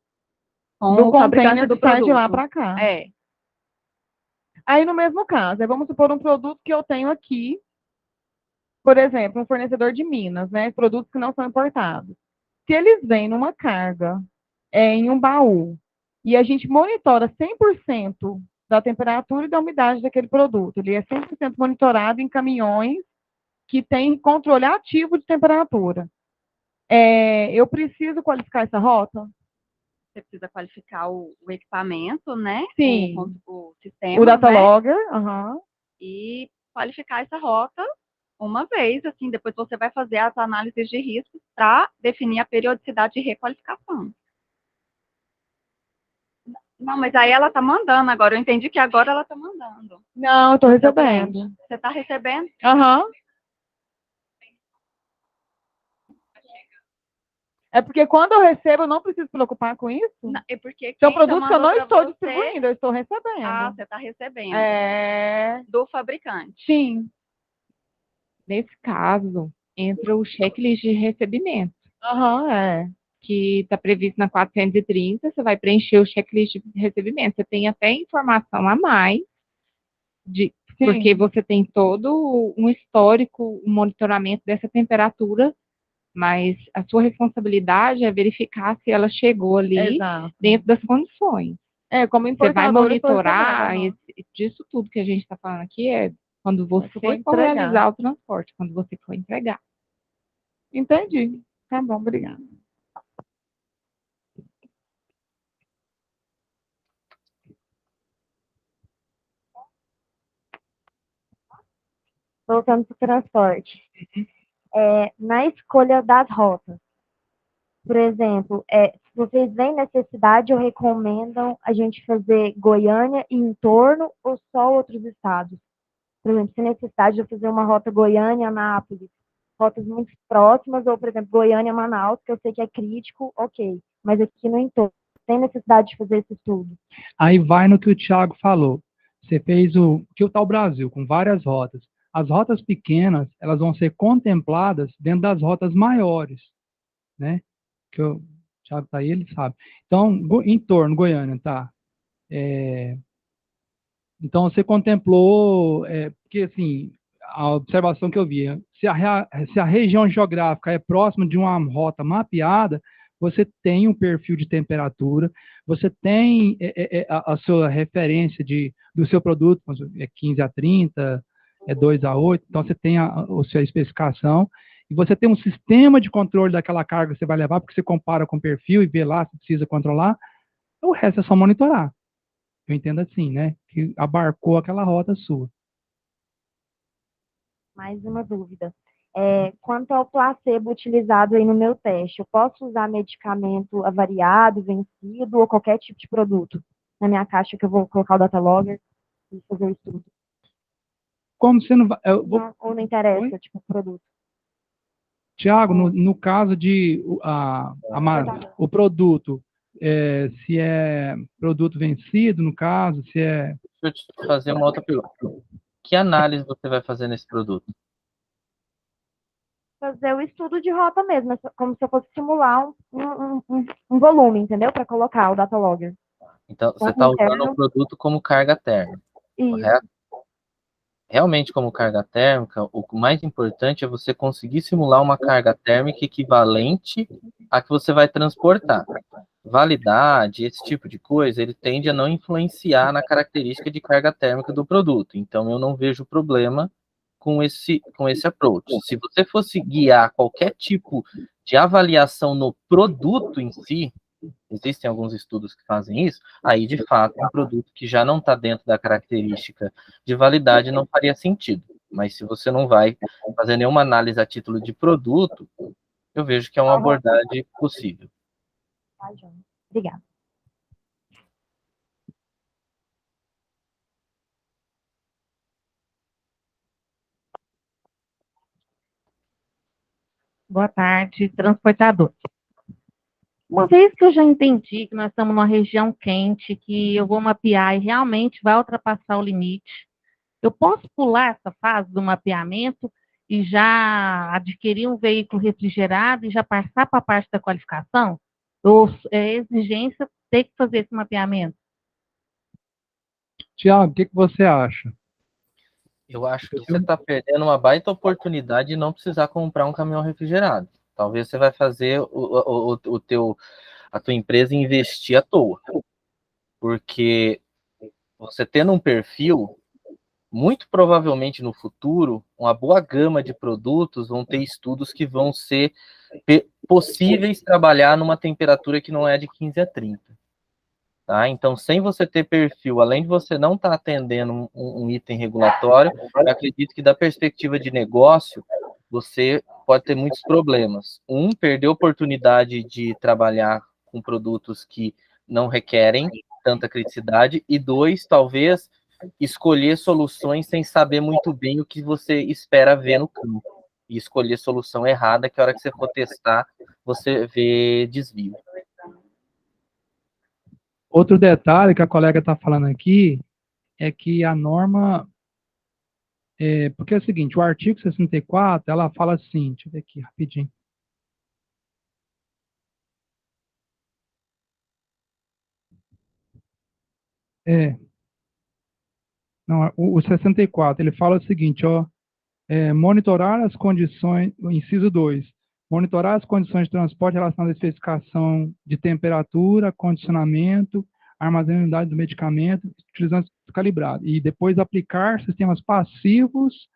fabricante do produto. de lá para cá. Aí, no mesmo caso, vamos supor um produto que eu tenho aqui, por exemplo, um fornecedor de Minas, né? Produtos que não são importados. Se eles vêm numa carga, em um baú, e a gente monitora 100% da temperatura e da umidade daquele produto, ele é 100% monitorado em caminhões que têm controle ativo de temperatura. Eu preciso qualificar essa rota? Você precisa qualificar o equipamento, né? Sim. O sistema, o data né? logger, E qualificar essa rota uma vez, assim, depois você vai fazer as análises de risco para definir a periodicidade de requalificação. Não, mas aí ela está mandando agora. Eu entendi que agora ela está mandando. Não, eu estou recebendo. Você está recebendo? É porque quando eu recebo, eu não preciso me preocupar com isso? Não, é porque são produtos que eu não estou distribuindo, eu estou recebendo. Você está recebendo. Do fabricante. Sim. Nesse caso, entra o checklist de recebimento. Que está previsto na 430, você vai preencher o checklist de recebimento. Você tem até informação a mais, porque você tem todo um histórico, um monitoramento dessa temperatura Mas a sua responsabilidade é verificar se ela chegou ali Exato. dentro das condições. Como Você vai importadora, monitorar eu tô disso tudo que a gente está falando aqui é quando você for for entregar. realizar o transporte, quando você for entregar. Entendi. Tá bom, obrigada. Voltando para o transporte. Na escolha das rotas, por exemplo, se vocês veem necessidade ou recomendam a gente fazer Goiânia e entorno ou só outros estados? Por exemplo, se necessidade de eu fazer uma rota Goiânia-Anápolis, rotas muito próximas, ou, por exemplo, Goiânia-Manaus, que eu sei que é crítico, ok. Mas aqui no entorno, tem necessidade de fazer esse estudo? Aí vai no que o Thiago falou. Você fez que está o Brasil, com várias rotas. As rotas pequenas, elas vão ser contempladas dentro das rotas maiores, né? Que o Thiago está aí, ele sabe. Então, em torno, Goiânia, tá? Então, você contemplou, porque, assim, a observação que eu vi, se a região geográfica é próxima de uma rota mapeada, você tem um perfil de temperatura, você tem a sua referência do seu produto, 15 a 30, 2 a 8, então você tem a sua especificação, e você tem um sistema de controle daquela carga que você vai levar, porque você compara com o perfil e vê lá se precisa controlar, o resto é só monitorar. Eu entendo assim, né? Que abarcou aquela rota sua. Mais uma dúvida. Quanto ao placebo utilizado aí no meu teste, eu posso usar medicamento avariado, vencido ou qualquer tipo de produto na minha caixa que eu vou colocar o data logger e fazer o estudo? Como você não vai. Ou não interessa, tipo, produto? Tiago, no caso de o produto, se é produto vencido, no caso, se é. Deixa eu te fazer uma outra pergunta. Que análise você vai fazer nesse produto? Fazer o estudo de rota mesmo, como se eu fosse simular um volume, entendeu? Para colocar o data logger. Então, você está usando o produto como carga térmica, correto? Realmente, como carga térmica, o mais importante é você conseguir simular uma carga térmica equivalente à que você vai transportar. Validade, esse tipo de coisa, ele tende a não influenciar na característica de carga térmica do produto. Então, eu não vejo problema com esse approach. Se você fosse guiar qualquer tipo de avaliação no produto em si, existem alguns estudos que fazem isso, aí, de fato, um produto que já não está dentro da característica de validade não faria sentido. Mas se você não vai fazer nenhuma análise a título de produto, eu vejo que é uma abordagem possível. Obrigada. Boa tarde, transportador. Uma vez que eu já entendi que nós estamos numa região quente, que eu vou mapear e realmente vai ultrapassar o limite, eu posso pular essa fase do mapeamento e já adquirir um veículo refrigerado e já passar para a parte da qualificação? Ou é exigência ter que fazer esse mapeamento? Tiago, o que você acha? Eu acho que você está perdendo uma baita oportunidade de não precisar comprar um caminhão refrigerado. Talvez você vai fazer a tua empresa investir à toa. Porque você tendo um perfil, muito provavelmente no futuro, uma boa gama de produtos vão ter estudos que vão ser possíveis trabalhar numa temperatura que não é de 15 a 30. Tá? Então, sem você ter perfil, além de você não estar atendendo um item regulatório, eu acredito que da perspectiva de negócio, você pode ter muitos problemas. Perder a oportunidade de trabalhar com produtos que não requerem tanta criticidade, e 2, talvez escolher soluções sem saber muito bem o que você espera ver no campo. E escolher solução errada, que a hora que você for testar, você vê desvio. Outro detalhe que a colega está falando aqui é que a norma. Porque é o seguinte, o artigo 64, ela fala assim, deixa eu ver aqui rapidinho. Não, o 64, ele fala o seguinte, monitorar as condições, o inciso 2, Monitorar as condições de transporte relacionadas à especificação de temperatura, condicionamento, armazenamento do medicamento, utilizando calibrado. E depois aplicar sistemas passivos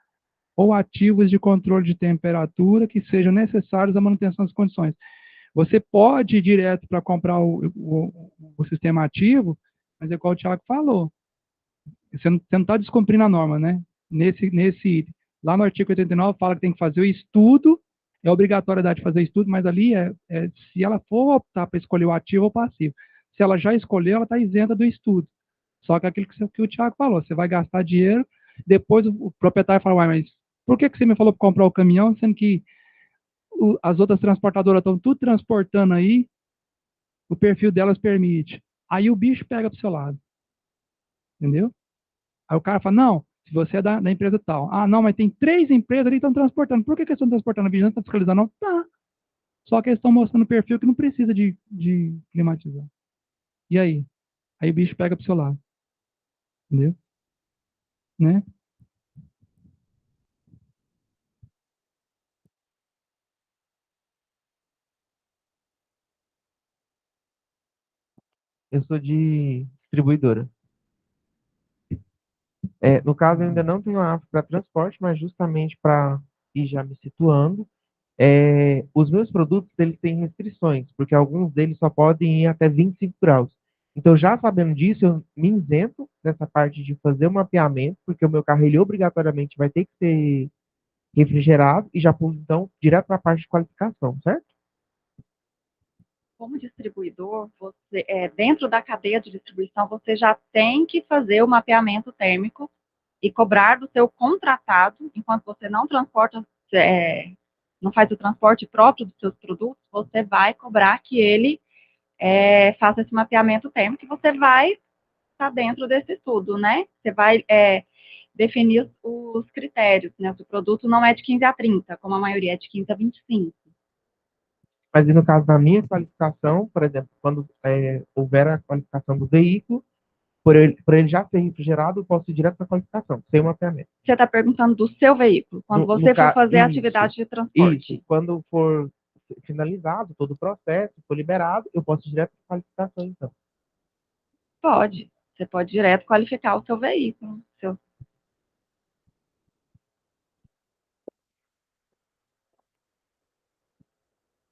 ou ativos de controle de temperatura que sejam necessários à manutenção das condições. Você pode ir direto para comprar o sistema ativo, mas é igual o Thiago falou. Você não está descumprindo a norma, né? Lá no artigo 89 fala que tem que fazer o estudo, é obrigatoriedade de fazer estudo, mas ali se ela for optar para escolher o ativo ou o passivo. Se ela já escolheu, ela está isenta do estudo. Só que aquilo que o Thiago falou, você vai gastar dinheiro, depois o proprietário fala, mas por que você me falou para comprar o caminhão, sendo que as outras transportadoras estão tudo transportando aí, o perfil delas permite. Aí o bicho pega para o seu lado. Entendeu? Aí o cara fala, não, se você é da empresa tal. Ah, não, mas tem 3 empresas ali que estão transportando. Por que eles estão transportando? A vigilância está fiscalizando? Não, tá. Só que eles estão mostrando o perfil que não precisa de climatizar. E aí? Aí o bicho pega para o seu lado. Entendeu? Né? Eu sou de distribuidora. No caso, eu ainda não tenho a AF para transporte, mas justamente para ir já me situando, os meus produtos eles têm restrições, porque alguns deles só podem ir até 25 graus. Então, já sabendo disso, eu me isento dessa parte de fazer o mapeamento, porque o meu carro ele obrigatoriamente vai ter que ser refrigerado e já pulo, então, direto para a parte de qualificação, certo? Como distribuidor, dentro da cadeia de distribuição, você já tem que fazer o mapeamento térmico e cobrar do seu contratado, enquanto você não transporta, não faz o transporte próprio dos seus produtos, você vai cobrar que ele faça esse mapeamento térmico e você vai estar dentro desse estudo, né? Você vai definir os critérios, né? Se o produto não é de 15 a 30, como a maioria é de 15 a 25. Mas e no caso da minha qualificação, por exemplo, quando houver a qualificação do veículo, por ele já ser refrigerado, eu posso ir direto para a qualificação, sem o mapeamento. Você está perguntando do seu veículo, quando você for fazer a atividade de transporte. Isso, quando for finalizado todo o processo, for liberado, eu posso ir direto para a qualificação, então. Pode. Você pode direto qualificar o seu veículo.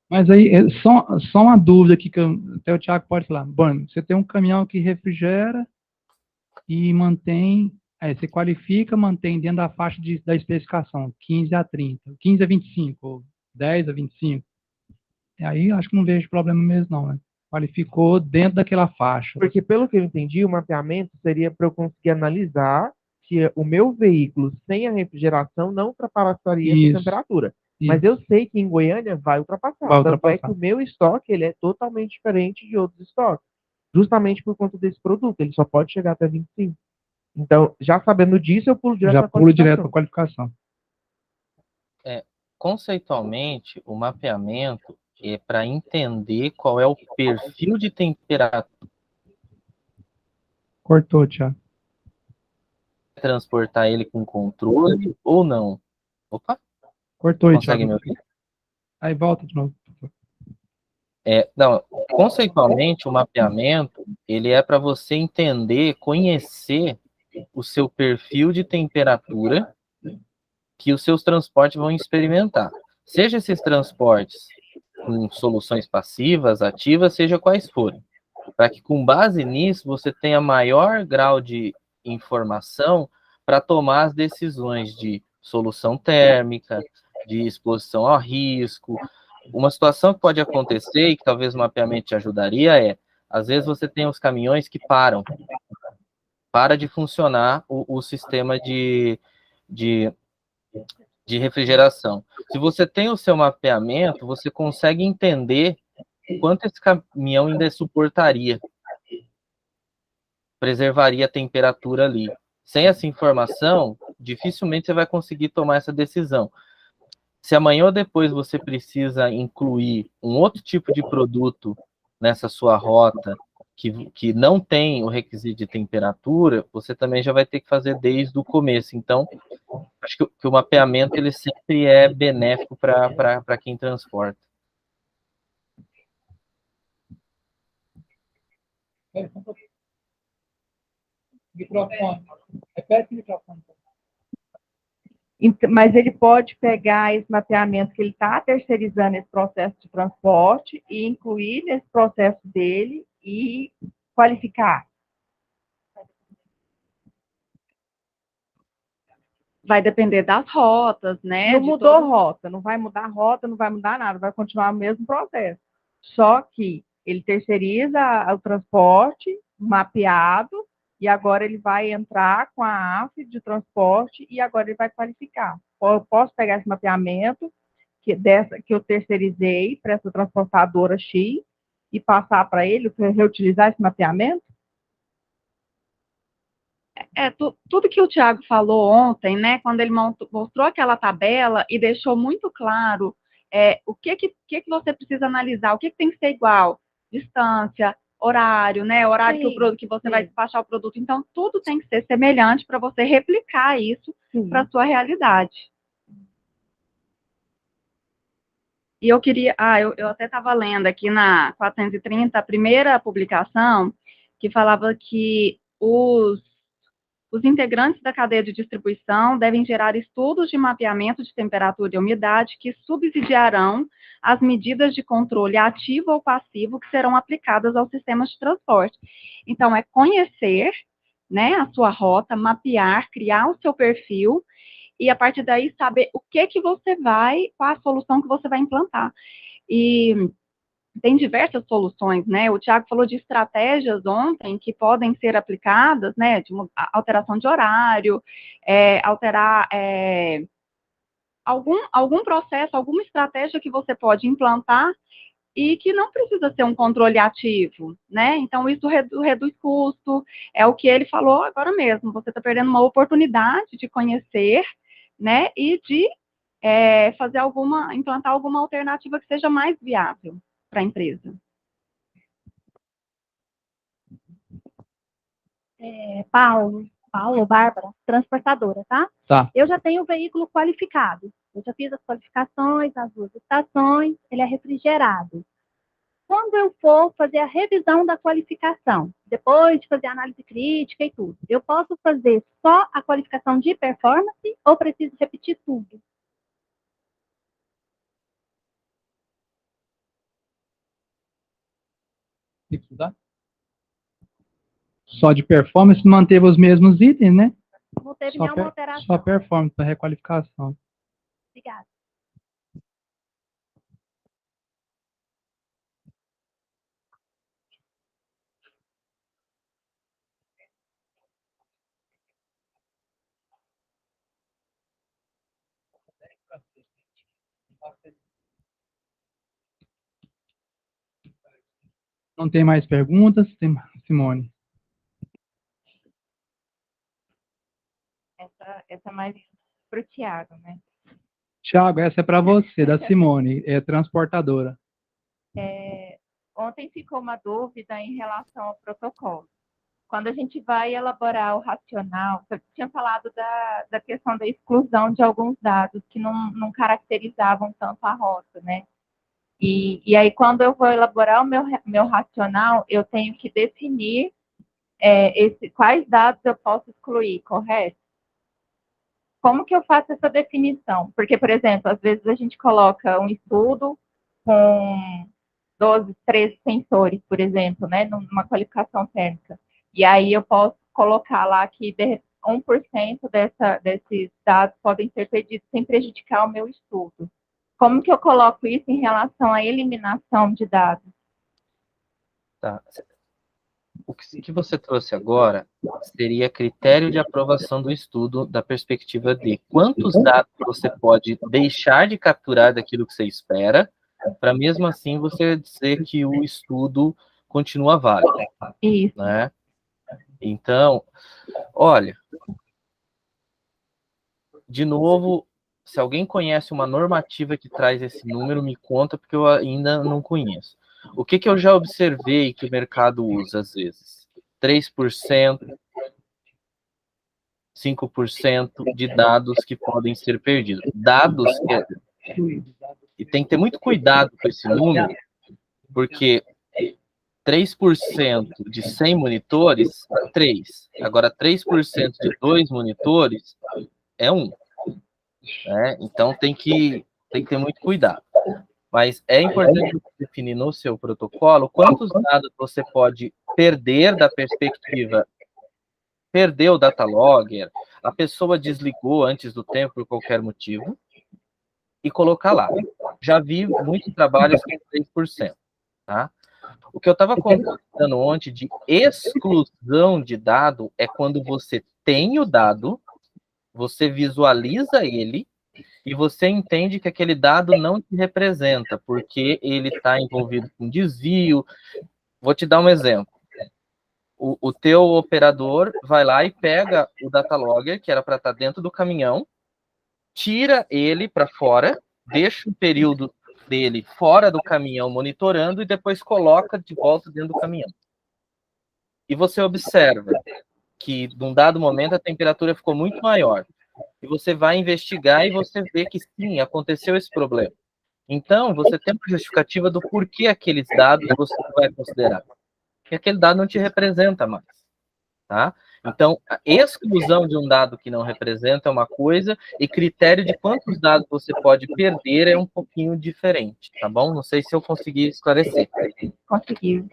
Mas aí, só uma dúvida aqui, que até o Thiago pode falar. Bom, você tem um caminhão que refrigera e mantém, você qualifica, mantém dentro da faixa da especificação, 15 a 30, 15 a 25, ou 10 a 25. E aí, acho que não vejo problema mesmo, não, né? Qualificou dentro daquela faixa. Porque, pelo que eu entendi, o mapeamento seria para eu conseguir analisar se o meu veículo sem a refrigeração não ultrapassaria essa temperatura. Mas eu sei que em Goiânia vai ultrapassar. Tanto é que o meu estoque ele é totalmente diferente de outros estoques. Justamente por conta desse produto. Ele só pode chegar até 25. Então, já sabendo disso, eu pulo direto para a qualificação. Conceitualmente, o mapeamento é para entender qual é o perfil de temperatura. Cortou, Thiago. Transportar ele com controle ou não. Opa! Cortou, consegue Thiago. Me ouvir? Aí volta de novo. Não, conceitualmente, o mapeamento ele é para você entender, conhecer o seu perfil de temperatura que os seus transportes vão experimentar. Seja esses transportes com soluções passivas, ativas, seja quais forem. Para que, com base nisso, você tenha maior grau de informação para tomar as decisões de solução térmica, de exposição ao risco. Uma situação que pode acontecer e que talvez o mapeamento te ajudaria às vezes você tem os caminhões que para de funcionar o sistema de refrigeração. Se você tem o seu mapeamento, você consegue entender quanto esse caminhão ainda suportaria, preservaria a temperatura ali. Sem essa informação, dificilmente você vai conseguir tomar essa decisão. Se amanhã ou depois você precisa incluir um outro tipo de produto nessa sua rota que não tem o requisito de temperatura, você também já vai ter que fazer desde o começo. Então, acho que o mapeamento ele sempre é benéfico para quem transporta. Microfone. Repete o microfone. Mas ele pode pegar esse mapeamento que ele está terceirizando esse processo de transporte e incluir nesse processo dele e qualificar. Vai depender das rotas, né? Não mudou rota, não vai mudar rota, não vai mudar nada, vai continuar o mesmo processo. Só que ele terceiriza o transporte mapeado e agora ele vai entrar com a AF de transporte e agora ele vai qualificar. Eu posso pegar esse mapeamento que eu terceirizei para essa transportadora X e passar para ele, reutilizar esse mapeamento? Tudo que o Thiago falou ontem, né, quando ele mostrou aquela tabela e deixou muito claro o que você precisa analisar, o que tem que ser igual, distância, horário, né, horário que você vai despachar o produto. Então, tudo tem que ser semelhante para você replicar isso para a sua realidade. E eu queria, eu até estava lendo aqui na 430, a primeira publicação, que falava que os integrantes da cadeia de distribuição devem gerar estudos de mapeamento de temperatura e umidade que subsidiarão as medidas de controle ativo ou passivo que serão aplicadas aos sistemas de transporte. Então, é conhecer, né, a sua rota, mapear, criar o seu perfil e, a partir daí, saber qual a solução que você vai implantar. E tem diversas soluções, né? O Thiago falou de estratégias ontem que podem ser aplicadas, né? De alteração de horário, alterar algum processo, alguma estratégia que você pode implantar e que não precisa ser um controle ativo, né? Então, isso reduz custo, é o que ele falou agora mesmo. Você está perdendo uma oportunidade de conhecer, né? E de implantar alguma alternativa que seja mais viável para a empresa. Paulo, Bárbara, transportadora, tá? Tá. Eu já tenho o veículo qualificado. Eu já fiz as qualificações, as 2 estações, ele é refrigerado. Quando eu for fazer a revisão da qualificação, depois de fazer a análise crítica e tudo, eu posso fazer só a qualificação de performance ou preciso repetir tudo? Tem que estudar? Só de performance manteve os mesmos itens, né? Não teve nenhuma alteração. Só performance para requalificação. Obrigada. Não tem mais perguntas? Tem, Simone? Essa mais para o Thiago, né? Thiago, essa é para você, da Simone, é transportadora. Ontem ficou uma dúvida em relação ao protocolo. Quando a gente vai elaborar o racional, você tinha falado da questão da exclusão de alguns dados que não caracterizavam tanto a rota, né? E aí, quando eu vou elaborar o meu racional, eu tenho que definir quais dados eu posso excluir, correto? Como que eu faço essa definição? Porque, por exemplo, às vezes a gente coloca um estudo com 12, 13 sensores, por exemplo, né, numa qualificação térmica. E aí eu posso colocar lá que 1% desses dados podem ser perdidos sem prejudicar o meu estudo. Como que eu coloco isso em relação à eliminação de dados? Tá. O que você trouxe agora seria critério de aprovação do estudo da perspectiva de quantos dados você pode deixar de capturar daquilo que você espera, para mesmo assim você dizer que o estudo continua válido. Isso. Né? Então, olha, de novo, se alguém conhece uma normativa que traz esse número, me conta, porque eu ainda não conheço. O que eu já observei que o mercado usa às vezes? 3%, 5% de dados que podem ser perdidos. Dados e tem que ter muito cuidado com esse número, porque 3% de 100 monitores, 3. Agora, 3% de 2 monitores é 1. Né? Então, tem que ter muito cuidado. Mas é importante definir no seu protocolo quantos dados você pode perder da perspectiva. Perdeu o data logger, a pessoa desligou antes do tempo por qualquer motivo, e colocar lá. Já vi muitos trabalhos com 3%. Tá? O que eu estava comentando ontem de exclusão de dado é quando você tem o dado, você visualiza ele, e você entende que aquele dado não te representa, porque ele está envolvido com desvio. Vou te dar um exemplo. O teu operador vai lá e pega o data logger, que era para estar dentro do caminhão, tira ele para fora, deixa o período dele fora do caminhão monitorando e depois coloca de volta dentro do caminhão. E você observa que, num dado momento, a temperatura ficou muito maior. E você vai investigar e você vê que, sim, aconteceu esse problema. Então, você tem uma justificativa do porquê aqueles dados você vai considerar. E aquele dado não te representa mais. Tá? Então, a exclusão de um dado que não representa é uma coisa, e critério de quantos dados você pode perder é um pouquinho diferente, tá bom? Não sei se eu consegui esclarecer. Conseguiu.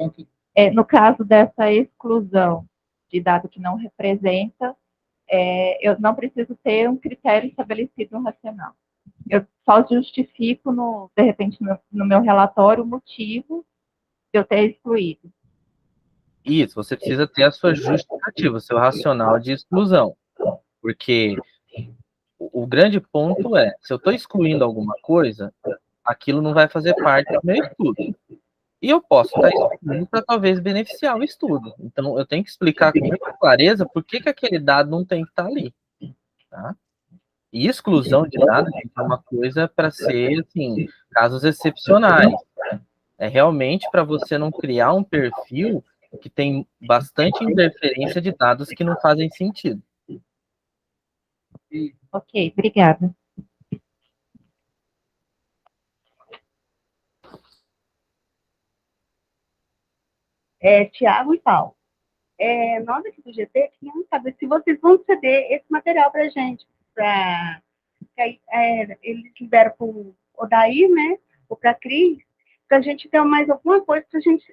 No caso dessa exclusão de dado que não representa, eu não preciso ter um critério estabelecido no racional. Eu só justifico, de repente, no meu relatório, o motivo de eu ter excluído. Isso, você precisa ter a sua justificativa, o seu racional de exclusão. Porque o grande ponto é, se eu estou excluindo alguma coisa, aquilo não vai fazer parte do meu estudo. E eu posso estar excluindo para talvez beneficiar o estudo. Então, eu tenho que explicar com muita clareza por que aquele dado não tem que estar ali. Tá? E exclusão de dados é uma coisa para ser, assim, casos excepcionais. É realmente para você não criar um perfil que tem bastante interferência de dados que não fazem sentido. Ok, obrigada. Tiago e Paulo. Nós aqui do GT queríamos saber se vocês vão ceder esse material para a gente, para eles liberam para o Odair, né, ou para a Cris, para a gente ter mais alguma coisa para a gente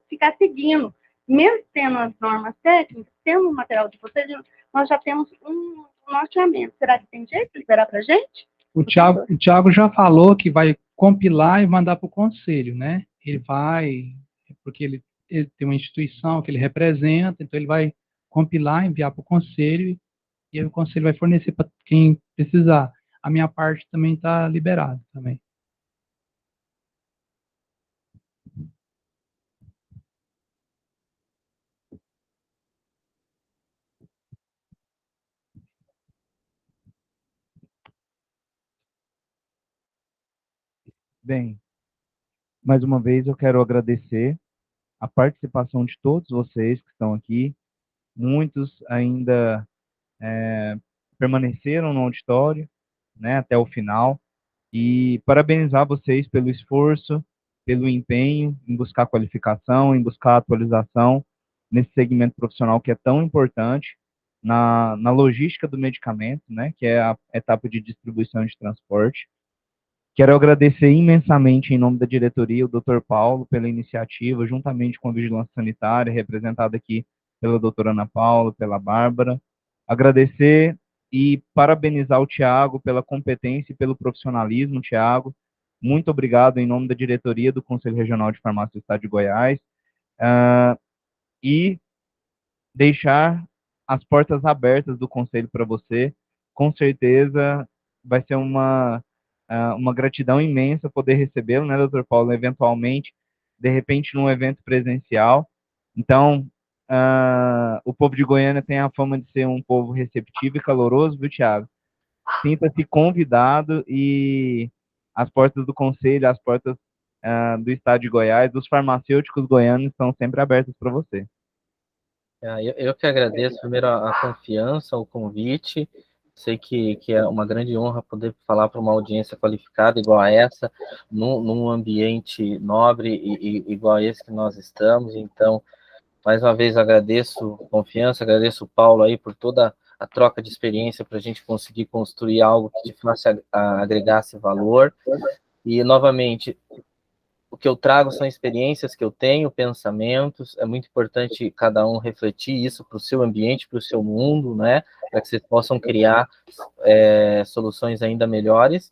ficar seguindo. Mesmo tendo as normas técnicas, tendo o material de vocês, nós já temos um norteamento. Será que tem jeito de liberar para a gente? O Thiago já falou que vai compilar e mandar para o conselho, né? Ele vai, porque ele tem uma instituição que ele representa, então ele vai compilar, enviar para o conselho, e aí o conselho vai fornecer para quem precisar. A minha parte também está liberada também. Bem, mais uma vez eu quero agradecer a participação de todos vocês que estão aqui. Muitos ainda permaneceram no auditório, né, até o final. E parabenizar vocês pelo esforço, pelo empenho em buscar qualificação, em buscar atualização nesse segmento profissional que é tão importante na logística do medicamento, né, que é a etapa de distribuição e de transporte. Quero agradecer imensamente, em nome da diretoria, o Dr. Paulo, pela iniciativa, juntamente com a Vigilância Sanitária, representada aqui pela doutora Ana Paula, pela Bárbara. Agradecer e parabenizar o Tiago pela competência e pelo profissionalismo, Tiago. Muito obrigado em nome da diretoria do Conselho Regional de Farmácia do Estado de Goiás. E deixar as portas abertas do Conselho para você. Com certeza vai ser uma gratidão imensa poder recebê-lo, né, doutor Paulo, eventualmente, de repente, num evento presencial. Então, o povo de Goiânia tem a fama de ser um povo receptivo e caloroso, viu, Thiago? Sinta-se convidado e as portas do Conselho, as portas do Estado de Goiás, dos farmacêuticos goianos estão sempre abertas para você. Eu que agradeço primeiro a confiança, o convite. Sei que é uma grande honra poder falar para uma audiência qualificada igual a essa, num ambiente nobre e igual a esse que nós estamos. Então, mais uma vez agradeço a confiança, agradeço o Paulo aí por toda a troca de experiência para a gente conseguir construir algo que de fato agregasse valor. E, novamente, o que eu trago são experiências que eu tenho, pensamentos. É muito importante cada um refletir isso para o seu ambiente, para o seu mundo, né? Para que vocês possam criar soluções ainda melhores.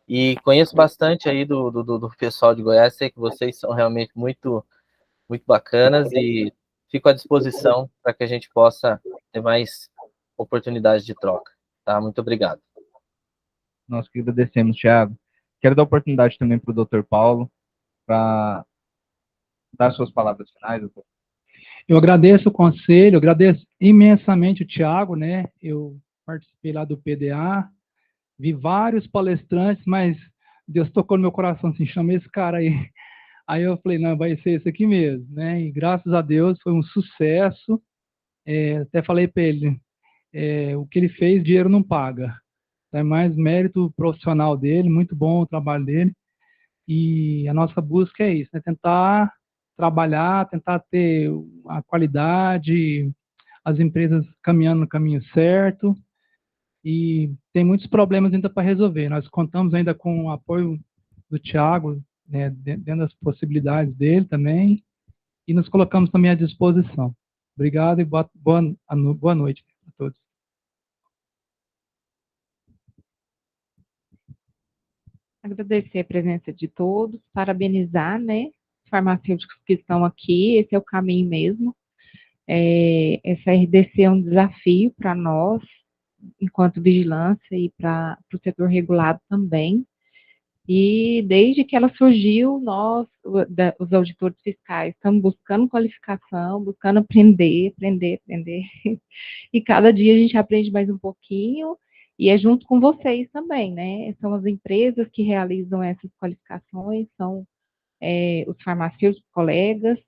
E conheço bastante aí do pessoal de Goiás, sei que vocês são realmente muito, muito bacanas e fico à disposição para que a gente possa ter mais oportunidades de troca. Tá? Muito obrigado. Nós que agradecemos, Thiago. Quero dar oportunidade também para o Dr. Paulo para dar suas palavras finais, doutor. Eu agradeço o conselho, agradeço imensamente o Thiago, né? Eu participei lá do PDA, vi vários palestrantes, mas Deus tocou no meu coração assim, chama esse cara aí. Aí eu falei, não, vai ser esse aqui mesmo, né? E graças a Deus foi um sucesso. Até falei para ele, o que ele fez, dinheiro não paga. É mais mérito profissional dele, muito bom o trabalho dele. E a nossa busca é isso, né? Tentar trabalhar, tentar ter a qualidade, as empresas caminhando no caminho certo. E tem muitos problemas ainda para resolver. Nós contamos ainda com o apoio do Thiago, né, dentro das possibilidades dele também, e nos colocamos também à disposição. Obrigado e boa noite a todos. Agradecer a presença de todos, parabenizar, né, os farmacêuticos que estão aqui, esse é o caminho mesmo. Essa RDC é um desafio para nós, enquanto vigilância, e para o setor regulado também. E desde que ela surgiu, nós, os auditores fiscais, estamos buscando qualificação, buscando aprender. E cada dia a gente aprende mais um pouquinho, e é junto com vocês também, né? São as empresas que realizam essas qualificações, são os farmacêuticos colegas,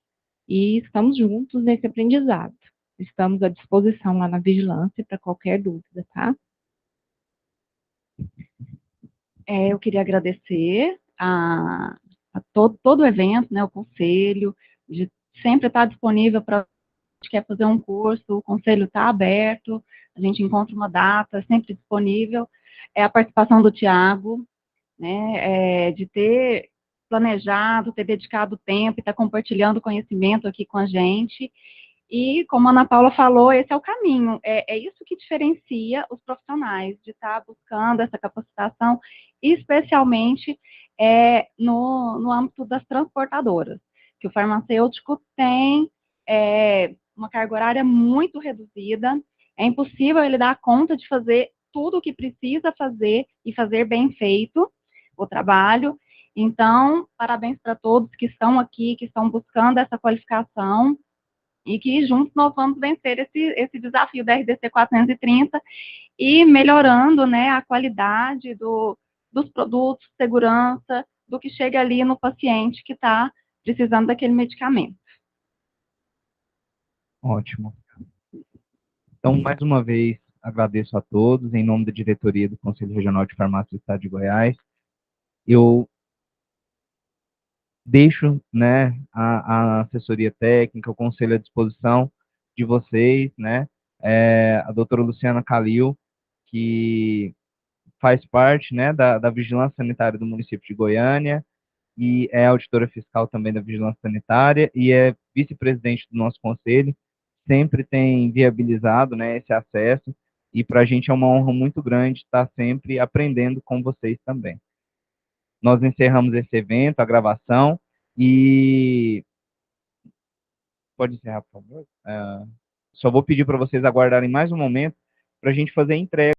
e estamos juntos nesse aprendizado. Estamos à disposição lá na vigilância para qualquer dúvida, tá? Eu queria agradecer a todo o evento, né, o conselho, de sempre estar disponível para quem quer fazer um curso, o conselho está aberto, a gente encontra uma data, sempre disponível. A participação do Thiago, né, de ter planejado, ter dedicado tempo e estar compartilhando conhecimento aqui com a gente. E, como a Ana Paula falou, esse é o caminho. É isso que diferencia os profissionais, de estar buscando essa capacitação, especialmente no âmbito das transportadoras, que o farmacêutico tem uma carga horária muito reduzida, é impossível ele dar conta de fazer tudo o que precisa fazer e fazer bem feito o trabalho. Então, parabéns para todos que estão aqui, que estão buscando essa qualificação, e que juntos nós vamos vencer esse desafio da RDC 430 e melhorando, né, a qualidade dos produtos, segurança, do que chega ali no paciente que está precisando daquele medicamento. Ótimo. Então, mais uma vez, agradeço a todos, em nome da diretoria do Conselho Regional de Farmácia do Estado de Goiás. Eu deixo, né, a assessoria técnica, o conselho à disposição de vocês, né, a doutora Luciana Calil, que faz parte, né, da Vigilância Sanitária do município de Goiânia, e é auditora fiscal também da Vigilância Sanitária, e é vice-presidente do nosso conselho, sempre tem viabilizado, né, esse acesso, e para a gente é uma honra muito grande estar sempre aprendendo com vocês também. Nós encerramos esse evento, a gravação, e pode encerrar, por favor? Só vou pedir para vocês aguardarem mais um momento para a gente fazer a entrega.